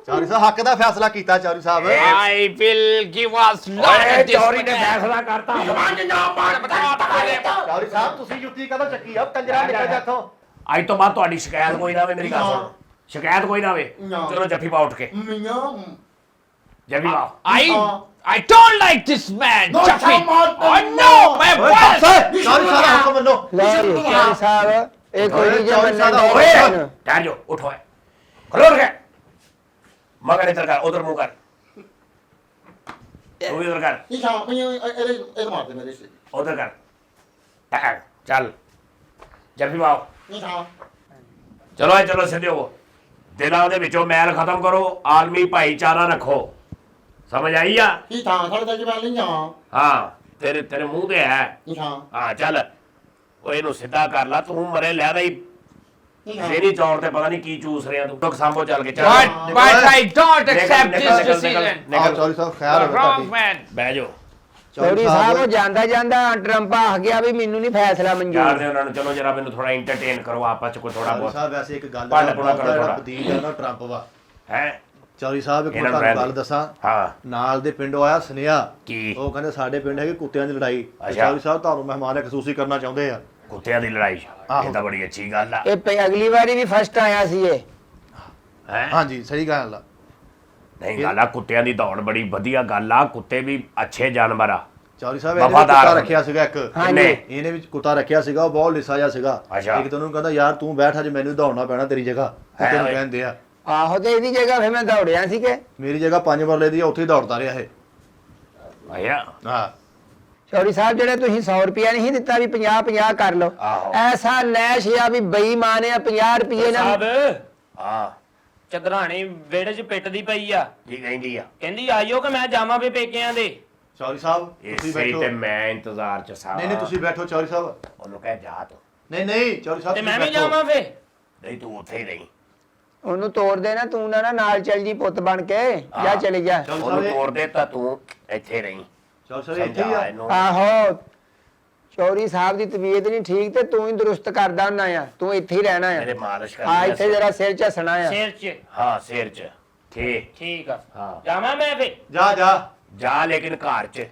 ਚੌਧਰੀ ਸਾਹਿਬ ਹੱਕ ਦਾ ਫੈਸਲਾ ਕੀਤਾ ਚੌਧਰੀ ਸਾਹਿਬ। I will give us ਓਏ lot ਚੌਰੀ ਨੇ ਫੈਸਲਾ ਕਰਤਾ। ਚੌਧਰੀ ਸਾਹਿਬ ਤੁਸੀਂ ਜੁੱਤੀ ਕਦੋਂ ਚੱਕੀ ਆ? ਕੰਜਰਾ ਨਿਕਲ ਜਾ ਇੱਥੋਂ। ਅੱਜ ਤੋਂ ਬਾਅਦ ਤੁਹਾਡੀ ਸ਼ਿਕਾਇਤ ਕੋਈ ਨਾ ਹੋਵੇ, ਮੇਰੀ ਗੱਲ ਸੁਣ, ਸ਼ਿਕਾਇਤ ਕੋਈ ਨਾ ਹੋਵੇ। ਨਾ। ਚਲੋ ਜੱਫੀ ਪਾ ਉੱਠ ਕੇ, ਮੀਆਂ ਜੱਫੀ ਪਾ। I don't like this man, No, Chafi. come on, Oh no, my wife. Chaudhary ਸਾਹਿਬ ਹੁਕਮ ਮੰਨੋ। ਲਓ ਜੀ ਚੌਧਰੀ ਸਾਹਿਬ ਇਹ ਕੋਈ ਨਹੀਂ ਜੇ ਚੌਧਰੀ ਮੰਨਣ ਸਾਹਿਬ ਡਏ ओए ਨੇ। ठहर जाओ उठो है खड़ो के मगर इधर कर उधर मुंह कर तू इधर कर ਇਹ ਸ਼ਾਮ ਇਹ ਮਾਰਦੇ ਮੇਰੇ ਸੇ उधर कर टक, चल जब भी आओ ਇਹ ਸ਼ਾਮ चलो है चलो सीधे हो दिलों ਦੇ ਵਿੱਚੋਂ ਮੈਲ ਖਤਮ ਕਰੋ ਆਲਮੀ ਭਾਈਚਾਰਾ ਰੱਖੋ ਸਮਝ ਆਈ ਆ ਇਹ ਥਾਂ ਸਾਡੇ ਤੇ ਜਵਾਨ ਨਹੀਂ ਆ ਹਾਂ ਤੇਰੇ ਤੇਰੇ ਮੂੰਹ ਤੇ ਹੈ ਇਹ ਸ਼ਾਮ ਹਾਂ ਚੱਲ ਉਹ ਇਹਨੂੰ ਸਿੱਧਾ ਕਰ ਲਾ ਤੂੰ ਮਰੇ ਲੈ ਰਹੀ ਇਹ ਸ਼ਾਮ ਤੇਰੀ ਚੌੜ ਤੇ ਪਤਾ ਨਹੀਂ ਕੀ ਚੂਸ ਰਿਹਾ ਤੂੰ ਟੁਕ ਸਾਂਭੋ ਚੱਲ ਕੇ ਚੱਲ But I don't accept निकल, this निकल, decision. ਆਹ ਚੌਧਰੀ ਸਾਹਿਬ ਖਿਆਲ The ਰੱਖੋ wrong ਤੁਹਾਡੀ man. ਬਹਿ ਜਾਓ ਚੌਧਰੀ ਸਾਹਿਬ ਉਹ ਜਾਂਦਾ ਜਾਂਦਾ ਟਰੰਪ ਆ ਗਿਆ ਵੀ ਮੈਨੂੰ ਨਹੀਂ ਫੈਸਲਾ ਯਾਰ ਮਨਜ਼ੂਰ ਦੇ ਉਹਨਾਂ ਨੂੰ ਚਲੋ ਜਰਾ ਮੈਨੂੰ ਥੋੜਾ ਐਂਟਰਟੇਨ ਕਰੋ ਆਪਸ ਚ ਕੋਈ ਥੋੜਾ ਚੌਧਰੀ ਬਹੁਤ ਸਾਹਿਬ ਵੈਸੇ ਇੱਕ ਗੱਲ ਭੰਡ ਭੁਣਾ ਕਰੋ ਥੋੜਾ। ਬਦੀਲ ਹੈ ਨਾ ਟਰੰਪ ਵਾ ਹੈ ਚੌਧਰੀ ਸਾਹਿਬ ਇੱਕ ਇਹਨਾਂ ਨੂੰ ਤੁਹਾਨੂੰ ਰਹਿਣ ਗੱਲ ਦਿਓ। ਦੱਸਾਂ ਹਾਂ ਨਾਲ ਦੇ ਪਿੰਡੋਂ ਆਇਆ ਸੁਨੇਹਾ ਕੀ ਉਹ ਕਹਿੰਦੇ ਸਾਡੇ ਪਿੰਡ ਹੈਗੇ ਕੁੱਤਿਆਂ ਦੀ ਲੜਾਈ ਤੇ ਅੱਛਾ। ਚੌਧਰੀ ਸਾਹਿਬ ਤੁਹਾਨੂੰ ਮਹਿਮਾਨ ਖਸੂਸੀ ਕਰਨਾ ਚਾਹੁੰਦੇ ਆ ਕੁੱਤਿਆਂ ਦੀ ਲੜਾਈ ਆਹੋ। ਇਹ ਤਾਂ ਬੜੀ ਅੱਛੀ ਗੱਲ ਆ ਇਹ ਅਗਲੀ ਵਾਰੀ ਵੀ ਫਸਟ ਆਇਆ ਸੀ ਇਹ ਹੈ ਹਾਂਜੀ ਸਹੀ ਗੱਲ ਆ ਨਹੀਂ ਗੱਲ ਆ ਕੁੱਤਿਆਂ ਦੀ ਦੌੜ ਬੜੀ ਵਧੀਆ ਗੱਲ ਆ ਕੁੱਤੇ ਵੀ ਅੱਛੇ ਜਾਨਵਰ ਆ ਚੌਧਰੀ ਸਾਹਿਬ ਇਹਨੇ ਵੀ ਵਫ਼ਾਦਾਰ ਕੁੱਤਾ ਹੁੰਦੇ। ਰੱਖਿਆ ਸੀਗਾ ਇੱਕ ਹਾਂਜੀ ਇਹਨੇ ਵੀ ਕੁੱਤਾ ਰੱਖਿਆ ਸੀਗਾ ਉਹ ਬਹੁਤ ਲਿਸਾ ਜਿਹਾ ਸੀਗਾ ਅੱਛਾ। ਇੱਕ ਤੈਨੂੰ ਕਹਿੰਦਾ ਯਾਰ ਤੂੰ ਬੈਠ ਅੱਜ ਮੈਨੂੰ ਦੌੜਨਾ ਪੈਣਾ ਤੇਰੀ ਜਗ੍ਹਾ ਕੁੱਤੇ ਨੂੰ ਓਏ। ਕਹਿੰਦੇ ਆ ਆਹੋ ਤੇ ਇਹਦੀ ਜਗ੍ਹਾ ਫਿਰ ਮੈਂ ਦੌੜਿਆ ਸੀ ਕਿ ਮੇਰੀ ਜਗ੍ਹਾ 5 ਮਰਲੇ ਦੀ ਆ, ਉੱਥੇ ਹੀ ਦੌੜਦਾ ਰਿਹਾ ਇਹ ਆਇਆ ਹਾਂ ਚੌਧਰੀ ਸਾਹਿਬ ਜਿਹੜੇ ਤੁਸੀਂ 100 ਰੁਪਿਆ ਨਹੀਂ ਦਿੱਤਾ ਵੀ 50 ਕਰ ਲਓ ਆਹੋ। ਐਸਾ ਨੈਸ਼ ਆ ਵੀ ਬੇਈਮਾਨ ਆ 50 ਰੁਪਏ ਨਾਲ ਸਾਹਿਬ ਹਾਂ ਚਦਰਾਣੀ ਵਿਹੜੇ 'ਚ ਪਿੱਟਦੀ ਪਈ ਆ ਕੀ ਕਹਿੰਦੀ ਆ ਕਹਿੰਦੀ ਆਇਓ ਕਿ ਮੈਂ ਜਾਵਾਂ ਵੀ ਪੇਕਿਆਂ ਦੇ ਚੌਧਰੀ ਸਾਹਿਬ ਤੁਸੀਂ ਇਸੇ ਬੈਠੋ ਤੇ ਮੈਂ ਇੰਤਜ਼ਾਰ ਚ ਸਾਂ ਨਹੀਂ ਨਹੀਂ ਤੁਸੀਂ ਬੈਠੋ ਚੌਧਰੀ ਸਾਹਿਬ ਉਹਨੂੰ ਕਹਿ ਜਾ ਤੂੰ ਨਹੀਂ ਚੌਧਰੀ ਸਾਹਿਬ ਤੇ ਤੁਸੀਂ ਮੈਂ ਵੀ ਬੈਠੋ। ਜਾਵਾਂ ਫੇ ਨਹੀਂ ਤੂੰ ਉੱਥੇ ਹੀ ਰਹੀ ਉਹਨੂੰ ਤੋੜ ਦੇਣਾ ਤੂੰ ਨਾ ਨਾਲ ਚੱਲ ਜੀ ਪੁੱਤ ਬਣ ਕੇ ਜਾ ਹਾਂ। ਚਲੇ ਜਾ ਚੌਧਰੀ ਉਹਨੂੰ ਸਾਹਿਬ ਤੋੜ ਦੇ ਤਾਂ ਤੂੰ ਇੱਥੇ ਰਹੀ ਚੌਧਰੀ ਸਾਹਿਬ ਇੱਥੇ ਹੀ ਸਮਝਾ ਆ ਇਹਨੂੰ ਆਹੋ ਚੌਧਰੀ ਸਾਹਿਬ ਦੀ ਤਬੀਅਤ ਨਹੀਂ ਠੀਕ ਤੇ ਤੂੰ ਹੀ ਦਰੁਸਤ ਕਰਦਾ ਹੁੰਨਾ ਆ ਤੂੰ ਇੱਥੇ ਹੀ ਰਹਿਣਾ ਮੇਰੇ ਆ ਮਾਲਿਸ਼ ਆ ਕਰਨੀ ਇੱਥੇ ਜਰਾ ਸਿਰ ਝੱਸਣਾ ਆ ਸਿਰ 'ਚ ਹਾਂ ਸਿਰ ਚ ਠੀਕ ਠੀਕ ਆ ਹਾਂ ਜਾਵਾਂ ਮੈਂ ਫੇ ਜਾ ਜਾ ਲੇਕਿਨ ਘਰ ਚ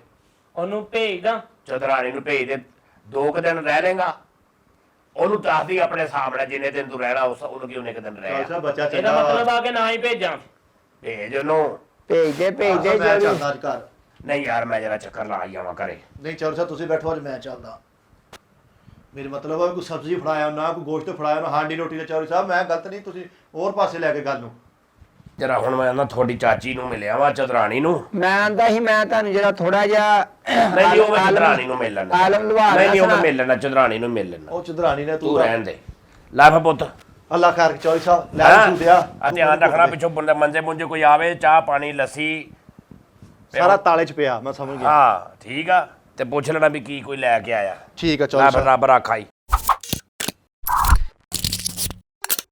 ਉਹਨੂੰ ਭੇਜਦਾ ਚਦਰਾਣੀ ਨੂੰ ਭੇਜ ਦੇ 2 ਦਿਨ ਰਹਿ ਲੇਗਾ ਉਹਨੂੰ ਦੱਸਦੀ ਆਪਣੇ ਹਿਸਾਬ ਨਾਲ ਜਿੰਨੇ ਦਿਨ ਤੂੰ ਰਹਿਣਾ ਉਸ ਉਹਨੂੰ ਕਿ ਉਹਨੇ ਦਿਨ ਚੌਧਰੀ ਰਹਿ ਸਾਹਿਬ ਬੱਚਾ ਇਹਦਾ ਚੰਗਾ ਮਤਲਬ ਆ ਕਿ ਨਾ ਹੀ ਭੇਜਾਂ ਭੇਜ ਉਹਨੂੰ ਭੇਜ ਦੇ ਮੈਂ ਚੌਧਰੀ ਚੱਲਦਾ ਅੱਜ ਘਰ ਨਹੀਂ ਯਾਰ ਮੈਂ ਜਰਾ ਚੱਕਰ ਲਾ ਹੀ ਆਵਾਂ ਘਰੇ ਨਹੀਂ ਚੌਧਰੀ ਸਾਹਿਬ ਤੁਸੀਂ ਬੈਠੋ ਅੱਜ ਮੈਂ ਚੱਲਦਾ ਮੇਰੇ ਮਤਲਬ ਹੈ ਕੋਈ ਸਬਜ਼ੀ ਫੜਾਇਆ ਨਾ ਕੋਈ ਗੋਸ਼ਤ ਫੜਾਇਆ ਨਾ ਹਾਂਡੀ ਰੋਟੀ ਤੇ ਚੌਧਰੀ ਸਾਹਿਬ ਮੈਂ ਗਲਤ ਨਹੀਂ ਤੁਸੀਂ ਹੋਰ ਪਾਸੇ ਲੈ ਕੇ ਗੱਲ ਨੂੰ ਜਰਾ ਹੁਣ ਮੈਂ ਨਾ ਤੁਹਾਡੀ ਚਾਚੀ ਨੂੰ ਮਿਲਿਆ ਵਾ ਚਦਰਾਣੀ ਨੂੰ ਮੈਂ ਆਂਦਾ ਸੀ ਮੈਂ ਤੁਹਾਨੂੰ ਜਰਾ ਥੋੜਾ ਜਿਹਾ ਨਹੀਂ ਉਹ ਮੈਂ ਚਦਰਾਣੀ ਨੂੰ ਮਿਲ ਲੈਣਾ ਆਲਮ ਲਵਾ ਨਹੀਂ ਉਹ ਮੈਂ ਮਿਲ ਲੈਣਾ ਚਦਰਾਣੀ ਨੂੰ ਮਿਲ ਲੈਣਾ ਉਹ ਚੰਦਰਾਣੀ ਨੇ ਤੂੰ ਰਹਿਣ ਦੇ ਲੈ ਫਾ ਪੁੱਤ ਅੱਲਾ ਕਰ ਚੌਧਰੀ ਸਾਹਿਬ ਲੈ ਤੂੰ ਦਿਆ ਆ ਧਿਆਨ ਰੱਖਣਾ ਪਿੱਛੋਂ ਬੰਦੇ ਮੰਜੇ ਮੁੰਜੇ ਕੋਈ ਆਵੇ ਚਾਹ ਪਾਣੀ ਲੱਸੀ ਸਾਰਾ ਤਾਲੇ 'ਚ ਪਿਆ ਮੈਂ ਸਮਝ ਗਿਆ ਹਾਂ ਠੀਕ ਆ ਤੇ ਪੁੱਛ ਲੈਣਾ ਵੀ ਕੀ ਕੋਈ ਲੈ ਕੇ ਆਇਆ ਠੀਕ ਆ ਲੈ ਚੌਧਰੀ ਫਿਰ ਸਾਹਿਬ ਰੱਬ ਰਾਖਾ ਹੀ